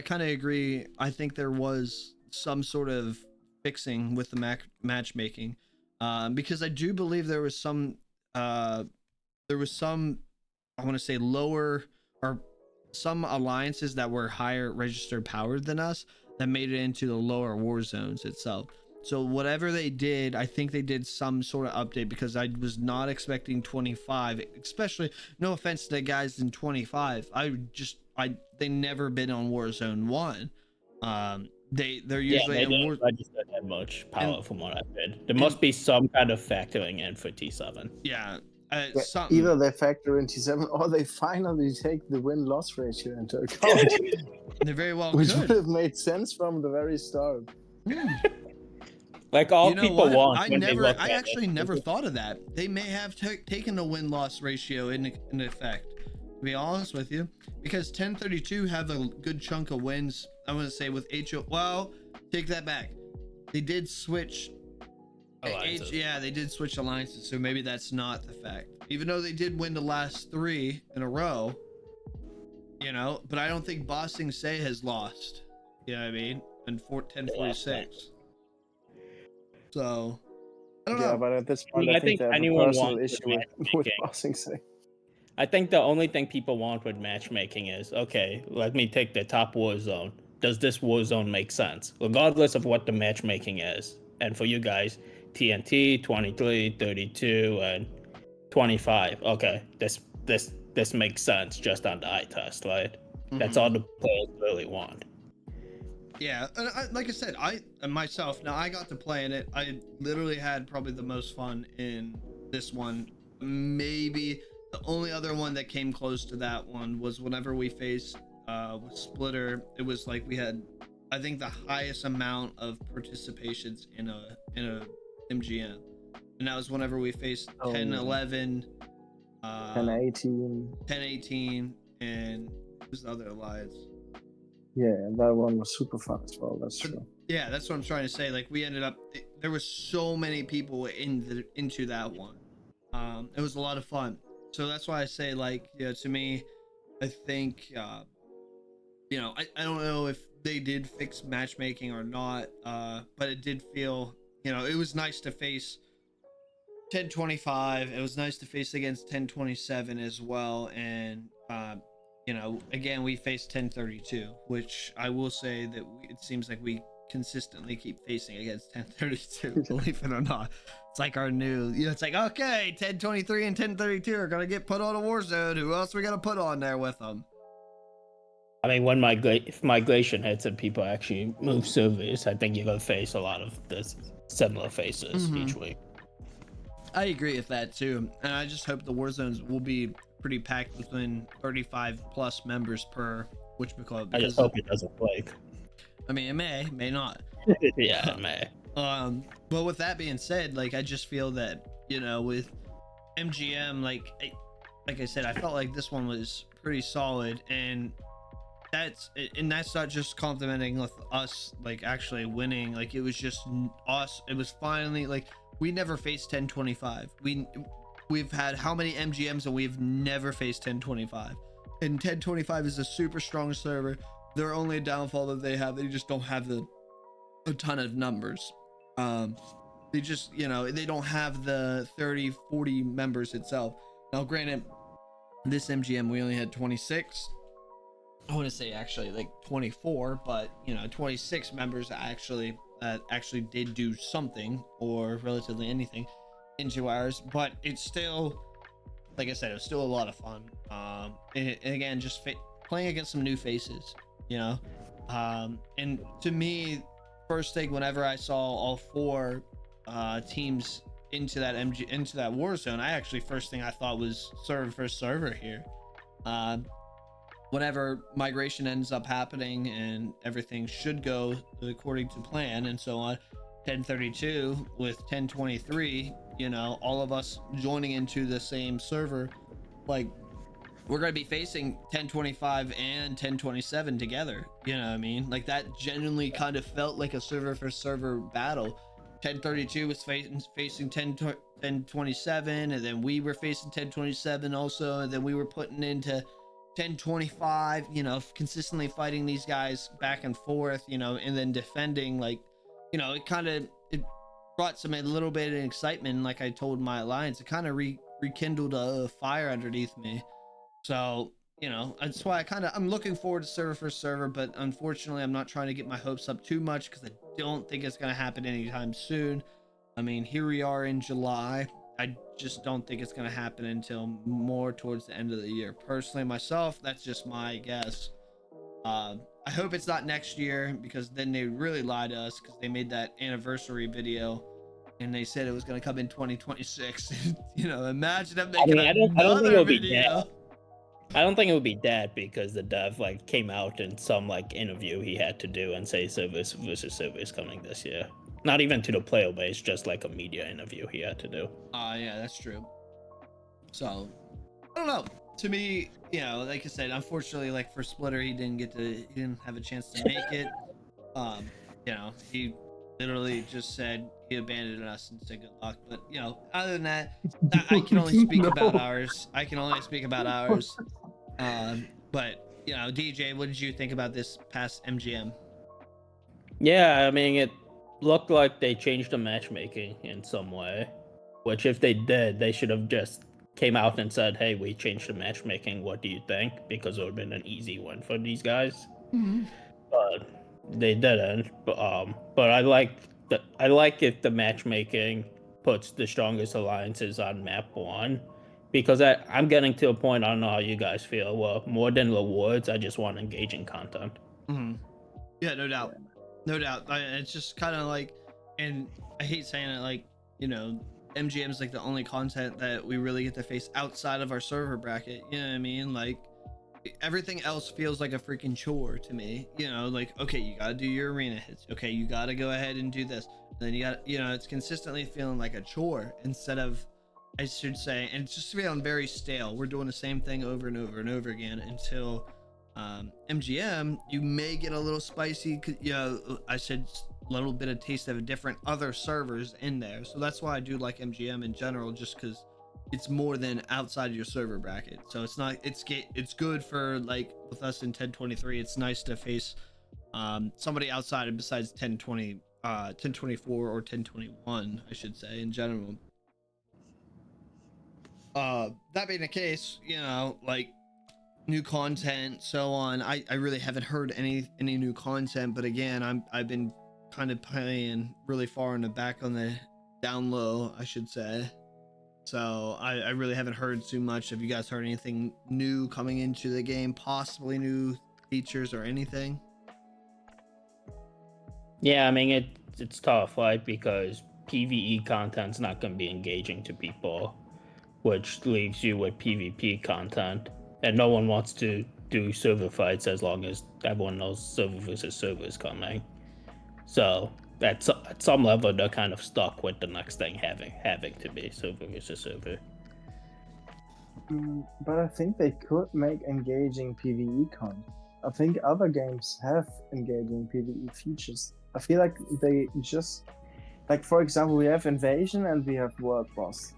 kind of agree. I think there was some sort of fixing with the matchmaking, because I do believe there was some, I want to say lower, or some alliances that were higher registered power than us that made it into the lower war zones itself. So whatever they did, I think they did some sort of update, because I was not expecting 25, especially, no offense to the guys in 25. They never been on Warzone 1. They're usually
in War. I just don't have much power from what I've read. There must be some kind of factoring in for T7.
Yeah.
Either they factor in T7 or they finally take the win-loss ratio into account.
They very well
Which
could.
would have made sense from the very start.
Like all people want.
I actually never thought of that. They may have taken the win-loss ratio in effect, to be honest with you, because 1032 have a good chunk of wins. I want to say with HO. Well, take that back. They did switch. They did switch alliances, so maybe that's not the fact. Even though they did win the last 3 in a row, but I don't think Bossing Say has lost. You know what I mean? In 1046. So I don't know.
Yeah, but at this point, I think they have a personal issue with Bossing Say.
I think the only thing people want with matchmaking is, okay, let me take the top war zone. Does this war zone make sense? Regardless of what the matchmaking is. And for you guys, TNT, 23, 32, and 25. Okay, this makes sense just on the eye test, right? Mm-hmm. That's all the players really want.
Yeah, and like I said, I myself, now I got to play in it. I literally had probably the most fun in this one. Maybe the only other one that came close to that one was whenever we faced with Splitter. It was like we had I think the highest amount of participations in a MGM, and that was whenever we faced 10, 11,
10-18.
10-18, and who's the other alliance?
Yeah, that one was super fun as well. That's true.
Yeah, that's what I'm trying to say. Like we ended up, there was so many people into that one. It was a lot of fun. So that's why I say, like, to me, I think, I don't know if they did fix matchmaking or not, but it did feel, it was nice to face 1025. It was nice to face against 1027 as well. And, again, we faced 1032, which I will say that it seems like we consistently keep facing against 1032, believe it or not. It's like our new, it's like, okay, 1023 and 1032 are going to get put on a war zone. Who else are we going to put on there with them?
I mean, when if migration hits and people actually move servers, I think you're going to face a lot of the similar faces each week.
I agree with that too. And I just hope the war zones will be pretty packed within 35 plus members per, which we call it.
I just hope it doesn't break.
I mean, it may not.
Yeah, it may.
But with that being said, like, I just feel that, with MGM, like I said, I felt like this one was pretty solid, and that's not just complimenting with us, like, actually winning. Like, it was just us. It was finally, like, we never faced 1025. We've had how many MGMs, and we've never faced 1025. And 1025 is a super strong server. Their only downfall that they just don't have a ton of numbers. They just, they don't have the 30, 40 members itself. Now, granted, this MGM, we only had 26. I want to say actually like 24, but 26 members actually did do something or relatively anything into ours. But it's still, like I said, it was still a lot of fun. And again, just playing against some new faces, and to me, first thing, whenever I saw all four teams into that war zone, first thing I thought was server versus server here. Whenever migration ends up happening and everything should go according to plan and so on, 1032 with 1023, all of us joining into the same server, like, we're going to be facing 1025 and 1027 together. You know what I mean? Like, that genuinely kind of felt like a server for server battle. 1032 was facing 1027, and then we were facing 1027 also, and then we were putting into 1025, consistently fighting these guys back and forth, and then defending, like, it brought a little bit of excitement. Like I told my alliance, it kind of rekindled a fire underneath me. So, that's why I'm looking forward to server for server, but unfortunately, I'm not trying to get my hopes up too much because I don't think it's going to happen anytime soon. I mean, here we are in July. I just don't think it's going to happen until more towards the end of the year. Personally, myself, that's just my guess. I hope it's not next year, because then they really lied to us, because they made that anniversary video and they said it was going to come in 2026. Imagine if they
I don't think it'll be
video.
I don't think it would be that, because the dev came out in some interview he had to do and say service versus service coming this year. Not even to the player base, just like a media interview he had to do.
Yeah, that's true. So, I don't know. To me, like I said, unfortunately, like for Splitter, he didn't have a chance to make it. He literally just said he abandoned us and said good luck. But other than that, I can only speak about ours. But DJ, what did you think about this past MGM?
Yeah, I mean, it looked like they changed the matchmaking in some way, which if they did, they should have just came out and said, hey, we changed the matchmaking, what do you think? Because it would have been an easy one for these guys. But they didn't. But I like if the matchmaking puts the strongest alliances on map 1, because I'm getting to a point, I don't know how you guys feel, well, more than rewards, I just want engaging content.
Yeah, no doubt. It's just kind of like, and I hate saying it, like, MGM is like the only content that we really get to face outside of our server bracket. You know what I mean? Like, everything else feels like a freaking chore to me. You know, like, okay, you got to do your arena hits. Okay, you got to go ahead and do this. Then you got, you know, it's consistently feeling like a chore instead of, I should say, and it's just feeling very stale. We're doing the same thing over and over and over again until MGM, you may get a little spicy. You know, I said a little bit of taste of different other servers in there. So that's why I do like MGM in general, just because it's more than outside of your server bracket. So it's not, it's good for, like, with us in 1023, it's nice to face somebody outside of besides 1020 1024 or 1021, I should say, in general. That being the case, you know, like, new content, so on, I really haven't heard any new content, but again, I've been kind of playing really far in the back on the down low, I should say. So I really haven't heard too much. Have you guys heard anything new coming into the game, possibly new features or anything?
Yeah, I mean, it's tough, right? Because PvE content's not going to be engaging to people, which leaves you with PvP content, and no one wants to do server fights as long as everyone knows server versus server is coming. So at some level, they're kind of stuck with the next thing having to be server versus server.
But I think they could make engaging PvE content. I think other games have engaging PvE features. I feel like they just, like, for example, we have Invasion and we have World Boss.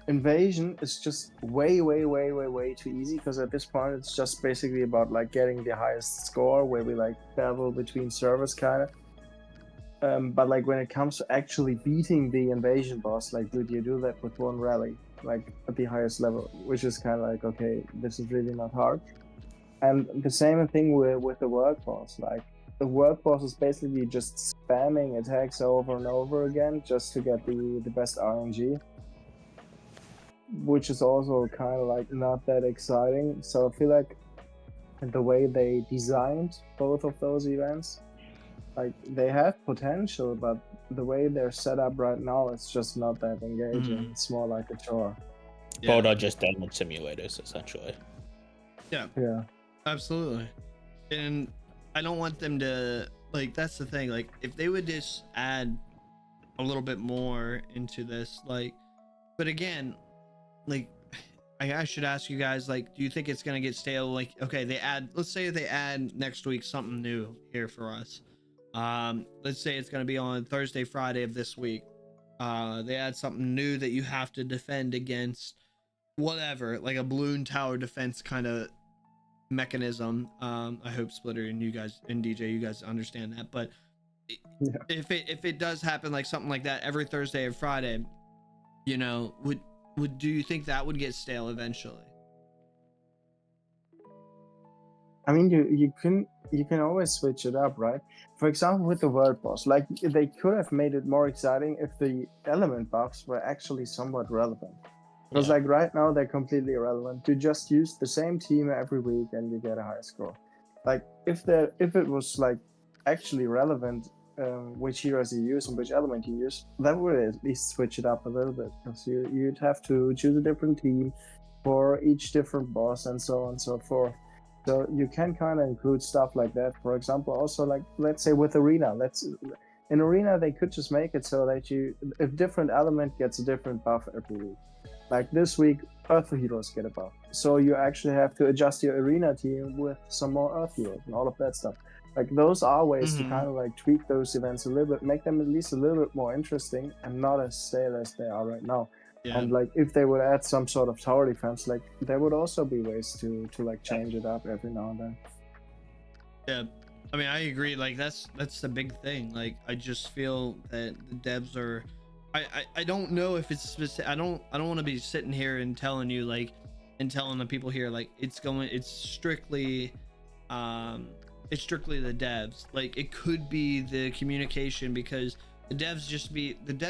Invasion is just way too easy, because at this point it's just basically about, like, getting the highest score where we, like, battle between servers, kind of. But, like, when it comes to actually beating the Invasion boss, like, dude, you do that with one rally, like, at the highest level, which is kind of like, okay, this is really not hard. And the same thing with the world boss. Like, the world boss is basically just spamming attacks over and over again just to get the best RNG, which is also kind of, like, not that exciting. So I feel like the way they designed both of those events, like, they have potential, but the way they're set up right now, it's just not that engaging. It's more like a chore.
Both are just damage simulators, essentially.
Yeah,
Absolutely. And I don't want them to, like, that's the thing, like, if they would just add a little bit more into this, like, but again, like, I should ask you guys, like, do you think it's gonna get stale? Like, okay, let's say they add next week something new here for us. Let's say it's gonna be on Thursday, Friday of this week. They add something new that you have to defend against, whatever, like a balloon tower defense kind of mechanism. I hope Splitter and you guys and DJ, you guys understand that. But
yeah.
if it does happen, like something like that every Thursday and Friday, you know, would do you think that would get stale eventually?
I mean, you can always switch it up, right? For example, with the world boss, like, they could have made it more exciting if the element buffs were actually somewhat relevant. Because, like, right now they're completely irrelevant. You just use the same team every week and you get a high score. Like, if it was, like, actually relevant, which heroes you use and which element you use, that would at least switch it up a little bit. Because you'd have to choose a different team for each different boss and so on and so forth. So you can kind of include stuff like that. For example, also, like, let's say with Arena, in Arena they could just make it so that if different element gets a different buff every week. Like, this week, Earth heroes get a buff. So you actually have to adjust your Arena team with some more Earth heroes and all of that stuff. Like, those are ways to kind of, like, tweak those events a little bit, make them at least a little bit more interesting and not as stale as they are right now.
Yeah.
And, like, if they would add some sort of tower defense, like, there would also be ways to like change it up every now and then.
Yeah, I mean, I agree. Like, that's the big thing. Like, I just feel that the devs are, I don't know if it's specific. I don't want to be sitting here and telling you, like, and telling the people here, like, it's strictly the devs. Like, it could be the communication, because the devs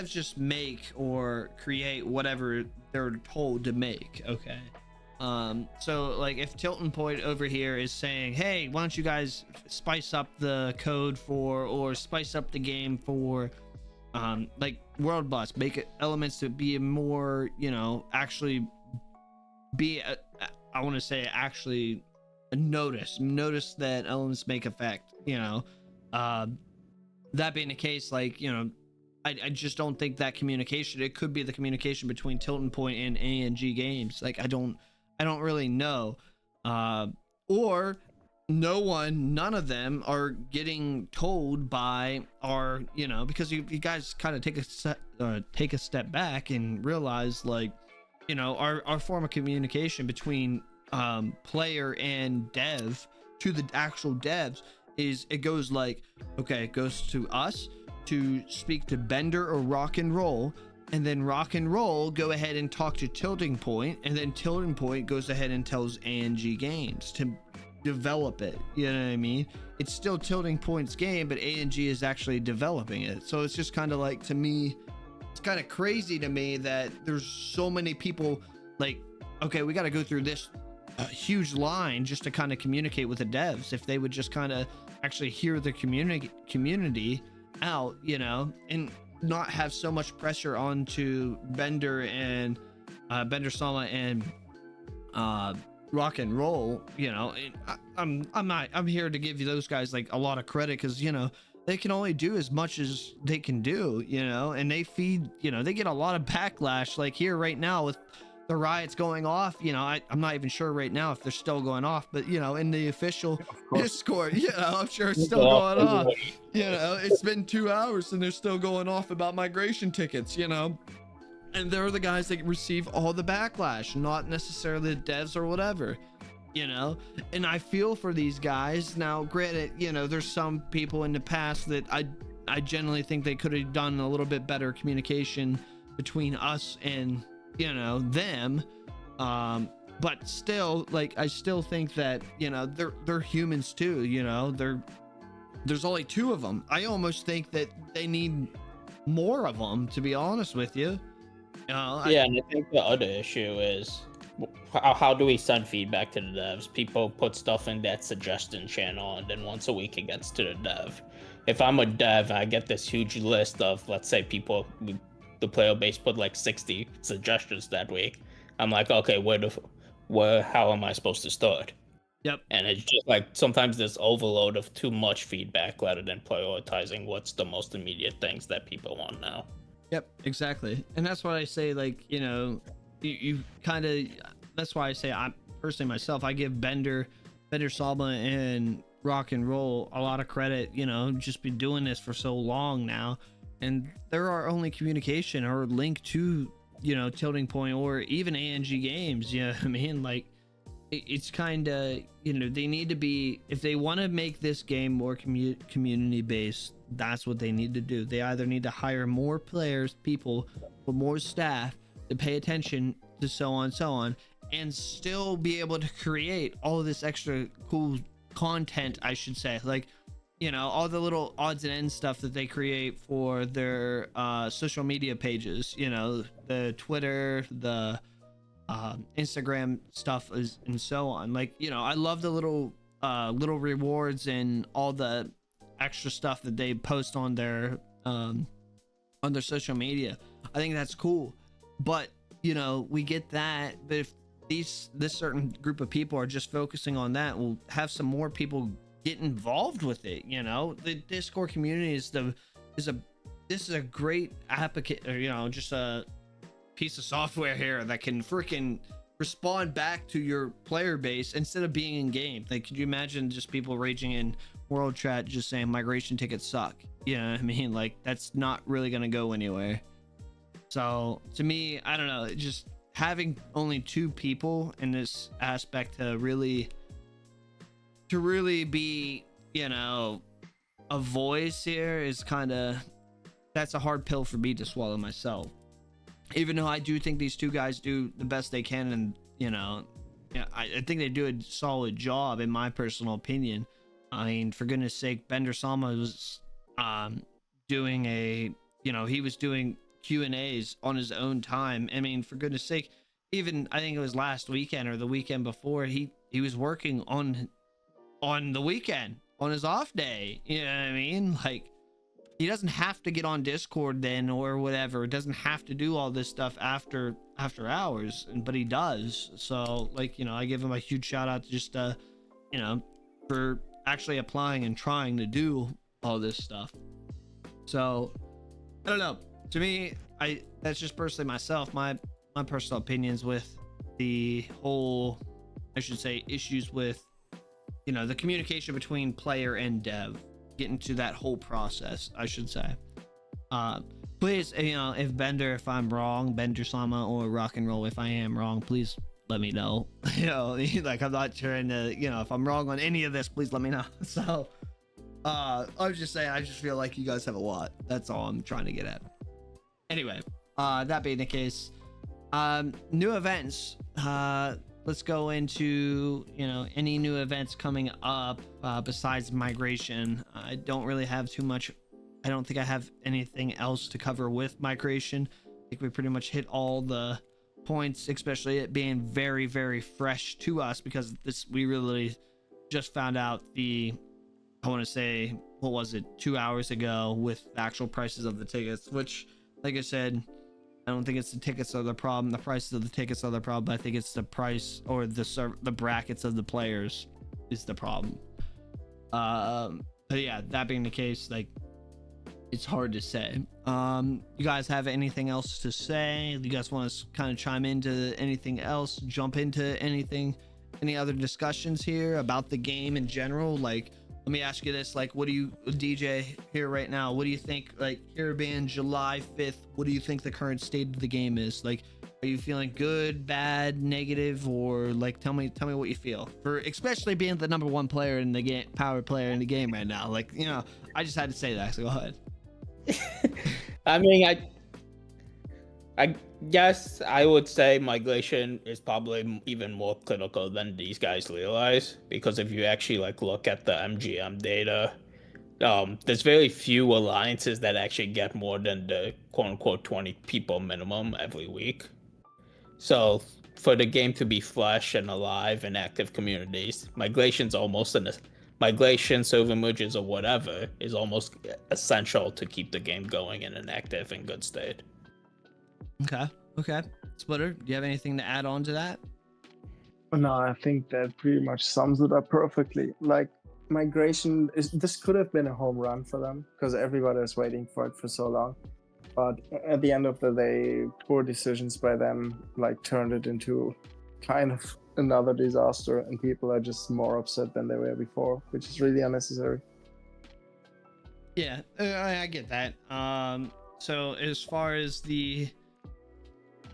just make or create whatever they're told to make. Okay. So, like, if Tilton Point over here is saying, hey, why don't you guys spice up the code for, or spice up the game for, like, World Boss, make it elements to be more, you know, actually be I want to say actually notice that elements make effect, you know. That being the case, like, you know, I just don't think that communication, it could be the communication between Tilting Point and ANG Games. Like, I don't really know. Or none of them are getting told by our, you know, because you guys kind of take a step back and realize, like, you know, our form of communication between player and dev to the actual devs is, it goes like, okay, it goes to us to speak to Bender or Rock and Roll, and then Rock and Roll go ahead and talk to Tilting Point, and then Tilting Point goes ahead and tells ANG Games to develop it. You know what I mean? It's still Tilting Point's game, but ANG is actually developing it. So it's just kind of like, to me, it's kind of crazy to me that there's so many people, like, okay, we got to go through this huge line just to kind of communicate with the devs. If they would just kind of actually hear the community out, you know, and not have so much pressure onto Bender and Bender Sama and Rock and Roll, you know. And I'm here to give you those guys like a lot of credit, because, you know, they can only do as much as they can do, you know, and they feed, you know, they get a lot of backlash, like here right now with the riots going off. You know, I'm not even sure right now if they're still going off, but, you know, in the official Discord, you know, I'm sure it's still going off. You know, it's been 2 hours and they're still going off about migration tickets, you know, and they're the guys that receive all the backlash, not necessarily the devs or whatever, you know. And I feel for these guys. Now, granted, you know, there's some people in the past that I generally think they could have done a little bit better communication between us and, you know, them, but still, like, I still think that, you know, they're humans too, you know. There's only 2 of them. I almost think that they need more of them, to be honest with you.
Yeah, and I think the other issue is, how do we send feedback to the devs? People put stuff in that suggestion channel, and then once a week it gets to the dev. If I'm a dev, I get this huge list of, let's say, people, the player base put like 60 suggestions that week. I'm like, okay, how am I supposed to start?
Yep.
And it's just like, sometimes there's overload of too much feedback rather than prioritizing what's the most immediate things that people want now.
Yep, exactly. And that's why I say, like, you know, you kind of, that's why I say, I personally myself, I give Bender Salma and Rock and Roll a lot of credit, you know, just been doing this for so long now, and they're our only communication or link to, you know, Tilting Point or even ANG Games. You know what I mean? Like, it's kind of, you know, they need to be, if they want to make this game more community based, that's what they need to do. They either need to hire more people or more staff to pay attention to so on, and still be able to create all of this extra cool content, I should say, like, you know, all the little odds and ends stuff that they create for their social media pages, you know, the Twitter, the Instagram stuff is, and so on. Like, you know, I love the little rewards and all the extra stuff that they post on their social media. I think that's cool, but, you know, we get that, but if this certain group of people are just focusing on that, we'll have some more people get involved with it. You know, the Discord community is a great advocate, or, you know, just a piece of software here that can freaking respond back to your player base instead of being in game. Like, could you imagine just people raging in world chat just saying migration tickets suck? You know what I mean? Like, that's not really gonna go anywhere. So to me, I don't know, just having only 2 people in this aspect to really be, you know, a voice here is kind of, that's a hard pill for me to swallow myself. Even though I do think these 2 guys do the best they can, and, you know, I think they do a solid job, in my personal opinion. I mean, for goodness sake, Bender Sama was doing he was doing Q&As on his own time. I mean, for goodness sake, even I think it was last weekend or the weekend before, he was working on the weekend, on his off day. You know what I mean? Like, he doesn't have to get on Discord then or whatever. It doesn't have to do all this stuff after hours, but he does. So, like, you know, I give him a huge shout out to just you know, for actually applying and trying to do all this stuff. So I don't know. To me, that's just personally myself, my personal opinions with the whole, I should say, issues with, you know, the communication between player and dev, getting to that whole process, I should say. Please, you know, if I'm wrong, Bender Sama or Rock and Roll, if I am wrong, please let me know. You know, like, I'm not trying to, you know, if I'm wrong on any of this, please let me know. So I was just saying, I just feel like you guys have a lot. That's all I'm trying to get at. Anyway, that being the case, new events. Let's go into, you know, any new events coming up besides migration. I don't really have too much. I don't think I have anything else to cover with migration. I think we pretty much hit all the points, especially it being very, very fresh to us, because we really just found out I want to say, what was it, 2 hours ago, with the actual prices of the tickets, which, like I said, I don't think it's the tickets are the problem. The prices of the tickets are the problem. But I think it's the price or the brackets of the players is the problem. But yeah, that being the case, like, it's hard to say. You guys have anything else to say? You guys want to kind of chime into anything else? Jump into anything? Any other discussions here about the game in general? Like, let me ask you this, like, what do you, DJ here right now, what do you think, like, here being July 5th, what do you think the current state of the game is? Like, are you feeling good, bad, negative, or like, tell me what you feel, for especially being the number one player in the game, power player in the game right now. Like, you know, I just had to say that, so go ahead.
I mean, I guess I would say migration is probably even more critical than these guys realize, because if you actually like look at the MGM data, there's very few alliances that actually get more than the quote unquote 20 people minimum every week. So for the game to be fresh and alive and active communities, migration, server merges, or whatever is almost essential to keep the game going in an active and good state.
Okay. Splitter, do you have anything to add on to that?
No, I think that pretty much sums it up perfectly. Like, migration this could have been a home run for them, because everybody was waiting for it for so long. But at the end of the day, poor decisions by them like turned it into kind of another disaster, and people are just more upset than they were before, which is really unnecessary.
Yeah, I get that. So as far as the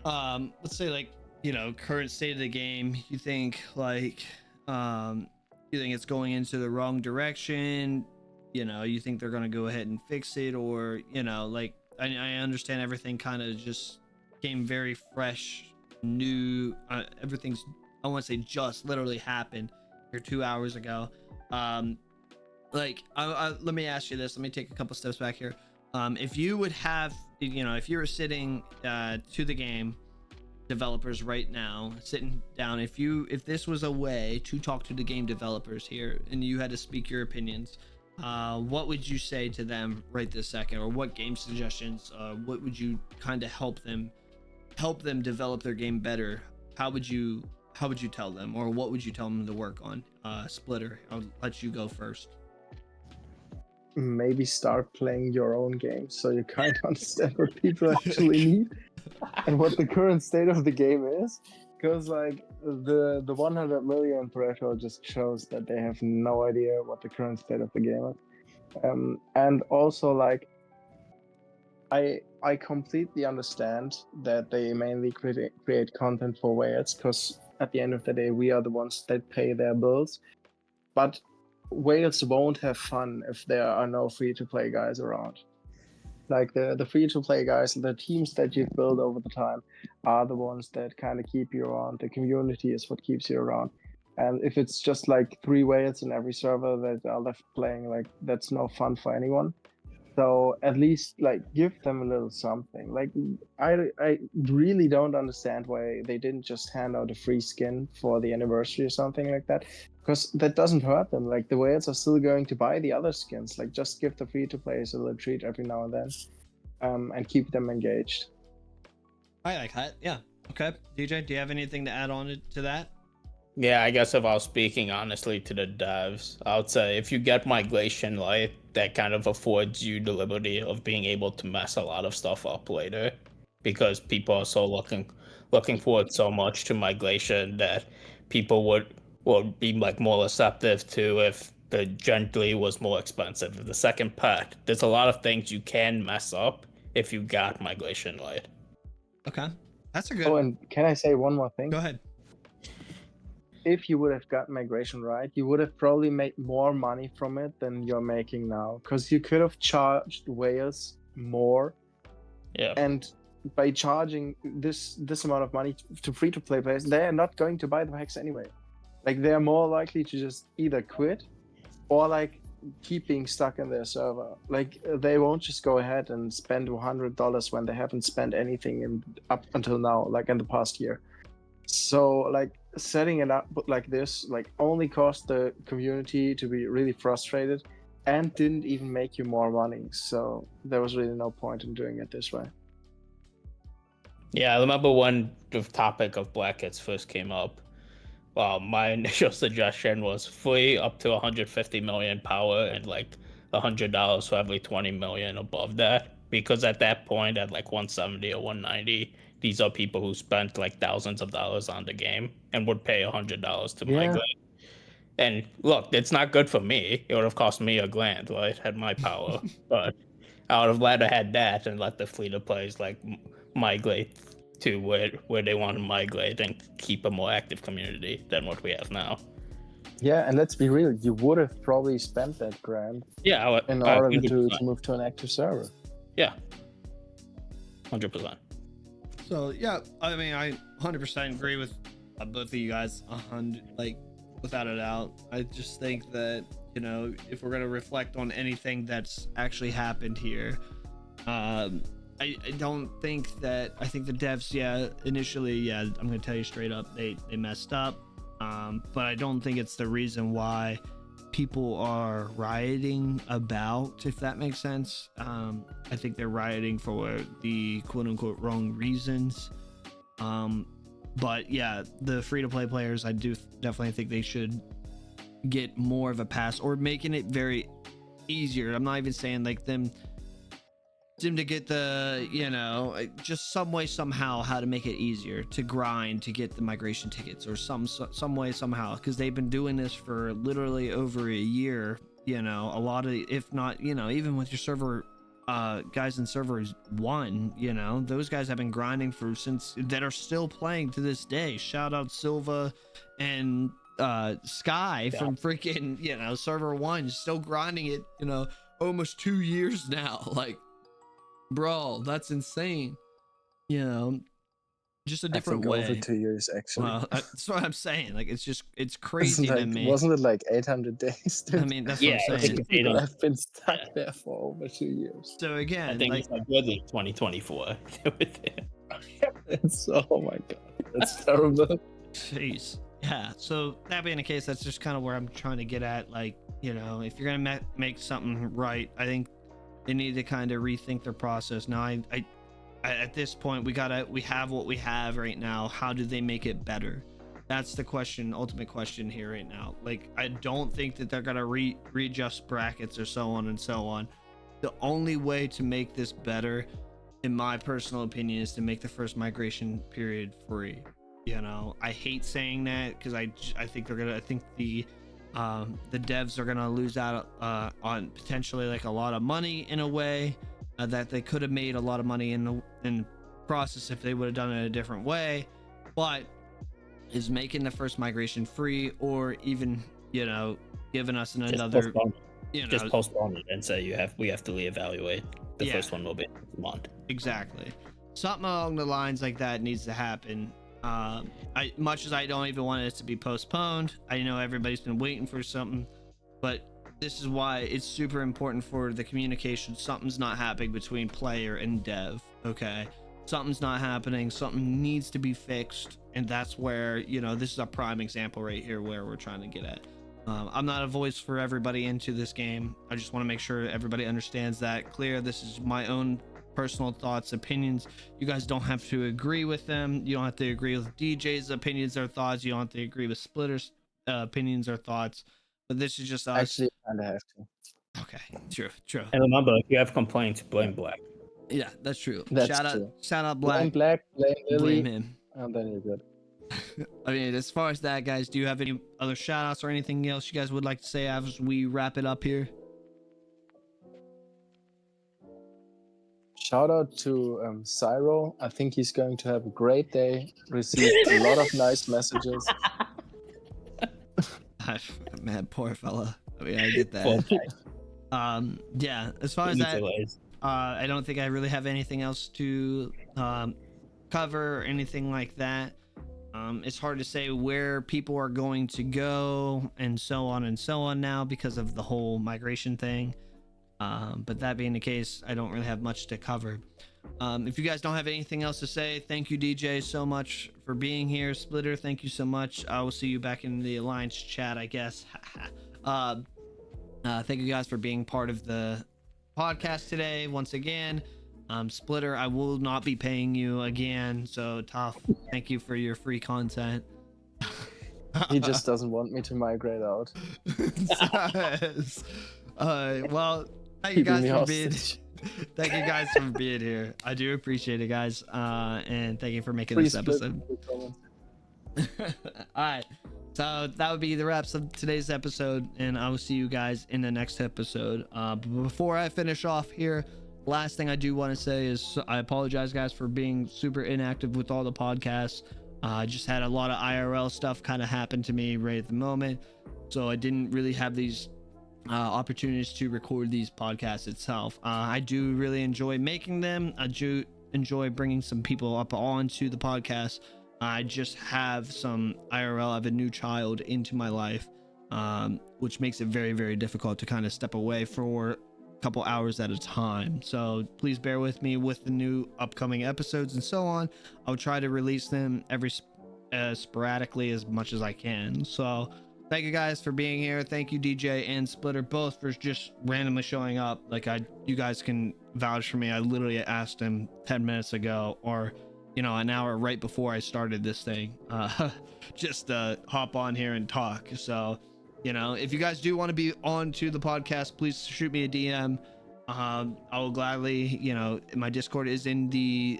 let's say, like, you know, current state of the game, you think like you think it's going into the wrong direction, you know, you think they're going to go ahead and fix it, or, you know, like, I understand everything kind of just came very fresh, new, everything's, I want to say, just literally happened here 2 hours ago. Like, let me ask you this, let me take a couple steps back here. If you would have, you know, if you were sitting to the game developers right now, sitting down, if this was a way to talk to the game developers here and you had to speak your opinions, what would you say to them right this second, or what game suggestions, what would you kind of help them develop their game better? How would you tell them, or what would you tell them to work on? Splitter, I'll let you go first.
Maybe start playing your own game so you kind of understand what people actually need and what the current state of the game is. Because like the 100 million threshold just shows that they have no idea what the current state of the game is. And also, like, I completely understand that they mainly create content for whales, because at the end of the day, we are the ones that pay their bills. But whales won't have fun if there are no free-to-play guys around. Like, the free-to-play guys, the teams that you've built over the time are the ones that kind of keep you around. The community is what keeps you around. And if it's just like 3 whales in every server that are left playing, like, that's no fun for anyone. So at least, like, give them a little something. Like, I really don't understand why they didn't just hand out a free skin for the anniversary or something like that, because that doesn't hurt them. Like, the whales are still going to buy the other skins. Like, just give the free-to-players a little treat every now and then, and keep them engaged.
I like that. Yeah. Okay. DJ, do you have anything to add on to that?
Yeah, I guess if I was speaking honestly to the devs, I would say if you get Migration Light, that kind of affords you the liberty of being able to mess a lot of stuff up later, because people are so looking forward so much to migration that people would be like more receptive to if the Gently was more expensive. The second pet, there's a lot of things you can mess up if you got Migration Light.
Okay, that's a good.
Oh, and can I say one more thing?
Go ahead.
If you would have got migration right, you would have probably made more money from it than you're making now, because you could have charged whales more.
Yeah.
And by charging this amount of money to free-to-play players, they are not going to buy the packs anyway. Like, they're more likely to just either quit or like keep being stuck in their server. Like, they won't just go ahead and spend $100 when they haven't spent anything up until now, like in the past year. So like setting it up like this like only caused the community to be really frustrated and didn't even make you more money. So there was really no point in doing it this way.
Yeah, I remember when the topic of brackets first came up. My initial suggestion was free up to 150 million power and like $100 for every 20 million above that. Because at that point, at like 170 or 190, these are people who spent like thousands of dollars on the game and would pay $100 to migrate. And look, it's not good for me. It would have cost me a grand, right? Had my power, but I would have rather had that and let the fleet of players like migrate to where they want to migrate and keep a more active community than what we have now.
Yeah, and let's be real, you would have probably spent that grand in order to move to an active server.
Yeah, 100%.
So yeah, I mean, I 100% agree with both of you guys. 100, like without a doubt. I just think that, you know, if we're gonna reflect on anything that's actually happened here, I don't think that. I think the devs, initially, I'm gonna tell you straight up, they messed up. But I don't think it's the reason why people are rioting about, if that makes sense. I think they're rioting for the quote unquote wrong reasons. But yeah, the free-to-play players, I do definitely think they should get more of a pass, or making it very easier. I'm not even saying like them to get the, you know, just some way somehow how to make it easier to grind to get the migration tickets, or some way somehow, because they've been doing this for literally over a year. You know, a lot of, if not, you know, even with your server guys in servers 1, you know, those guys have been grinding for since, that are still playing to this day. Shout out Silva and Sky from freaking, you know, server 1, still grinding it, you know, almost 2 years now. Like, bro, that's insane. You know, just a different way.
Over 2 years, actually.
Well, that's what I'm saying. Like, it's crazy
like,
to me.
Wasn't it like 800 days?
I mean, that's what I'm saying.
People have been stuck there for over 2 years.
So again,
I think
like,
it's like really 2024.
It's, oh my god, that's terrible.
Jeez. Yeah. So that being the case, that's just kind of where I'm trying to get at. Like, you know, if you're gonna make something right, I think they need to kind of rethink their process. Now, I at this point, we have what we have right now. How do they make it better? That's the question, ultimate question here right now. Like, I don't think that they're gonna readjust brackets or so on and so on. The only way to make this better, in my personal opinion, is to make the first migration period free. You know, I hate saying that because I think the devs are gonna lose out on potentially like a lot of money in a way that they could have made a lot of money in the process if they would have done it a different way. But is making the first migration free, or even, you know, giving us another, you know,
just postpone it and say we have to reevaluate. The first one will be next month.
Exactly. Something along the lines like that needs to happen. Much as I don't even want it to be postponed, I know everybody's been waiting for something, but this is why it's super important for the communication. Something's not happening between player and dev. Okay, something's not happening. Something needs to be fixed, and that's where, you know, this is a prime example right here where we're trying to get at. I'm not a voice for everybody into this game. I just want to make sure everybody understands that clear. This is my own personal thoughts, opinions. You guys don't have to agree with them. You don't have to agree with DJ's opinions or thoughts. You don't have to agree with Splitter's opinions or thoughts. But this is just us.
Actually, kind of have to.
Okay, true.
And remember, if you have complaints, blame Black.
Yeah, that's true.
That's
shout
true.
out
Blame
Black.
Black, blame Lily,
Blame him.
and then you're good.
I mean, as far as that, guys, do you have any other shout outs or anything else you guys would like to say as we wrap it up here?
Shout out to Cyro. I think he's going to have a great day. Received a lot of nice messages.
Man, poor fella. I mean, I get that. Yeah, as far as that, I don't think I really have anything else to cover or anything like that. It's hard to say where people are going to go and so on now because of the whole migration thing. But that being the case, I don't really have much to cover. If you guys don't have anything else to say, thank you, DJ, so much for being here. Splitter, thank you so much. I will see you back in the Alliance chat, I guess. Thank you guys for being part of the podcast today once again. Splitter, I will not be paying you again, so tough. Thank you for your free content.
He just doesn't want me to migrate out.
Well, thank you guys for being thank you guys for being here. I do appreciate it, guys, and thank you for making this episode. All right, so that would be the wraps of today's episode, and I will see you guys in the next episode. But before I finish off here, last thing I do want to say is I apologize, guys, for being super inactive with all the podcasts. I just had a lot of IRL stuff kind of happen to me right at the moment, so I didn't really have these opportunities to record these podcasts itself. I do really enjoy making them. I do enjoy bringing some people up onto the podcast. I just have some IRL. I have a new child into my life, which makes it very, very difficult to kind of step away for couple hours at a time. So please bear with me with the new upcoming episodes and so on. I'll try to release them every sporadically as much as I can. So thank you guys for being here. Thank you, DJ and Splitter, both for just randomly showing up. Like you guys can vouch for me. I literally asked him 10 minutes ago, or an hour right before I started this thing, just hop on here and talk. So if you guys do want to be on to the podcast, please shoot me a DM. I will gladly, my Discord is in the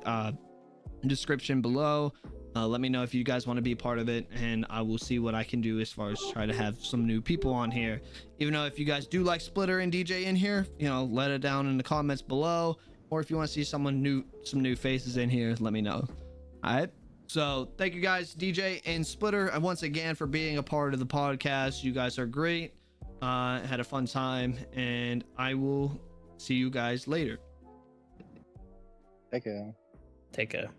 description below. Let me know if you guys want to be part of it, and I will see what I can do as far as try to have some new people on here. Even though if you guys do like Splitter and DJ in here, let it down in the comments below. Or if you want to see some new faces in here, let me know. All right. So thank you guys, DJ and Splitter, and once again for being a part of the podcast. You guys are great. Had a fun time, and I will see you guys later.
Take care.
Take care.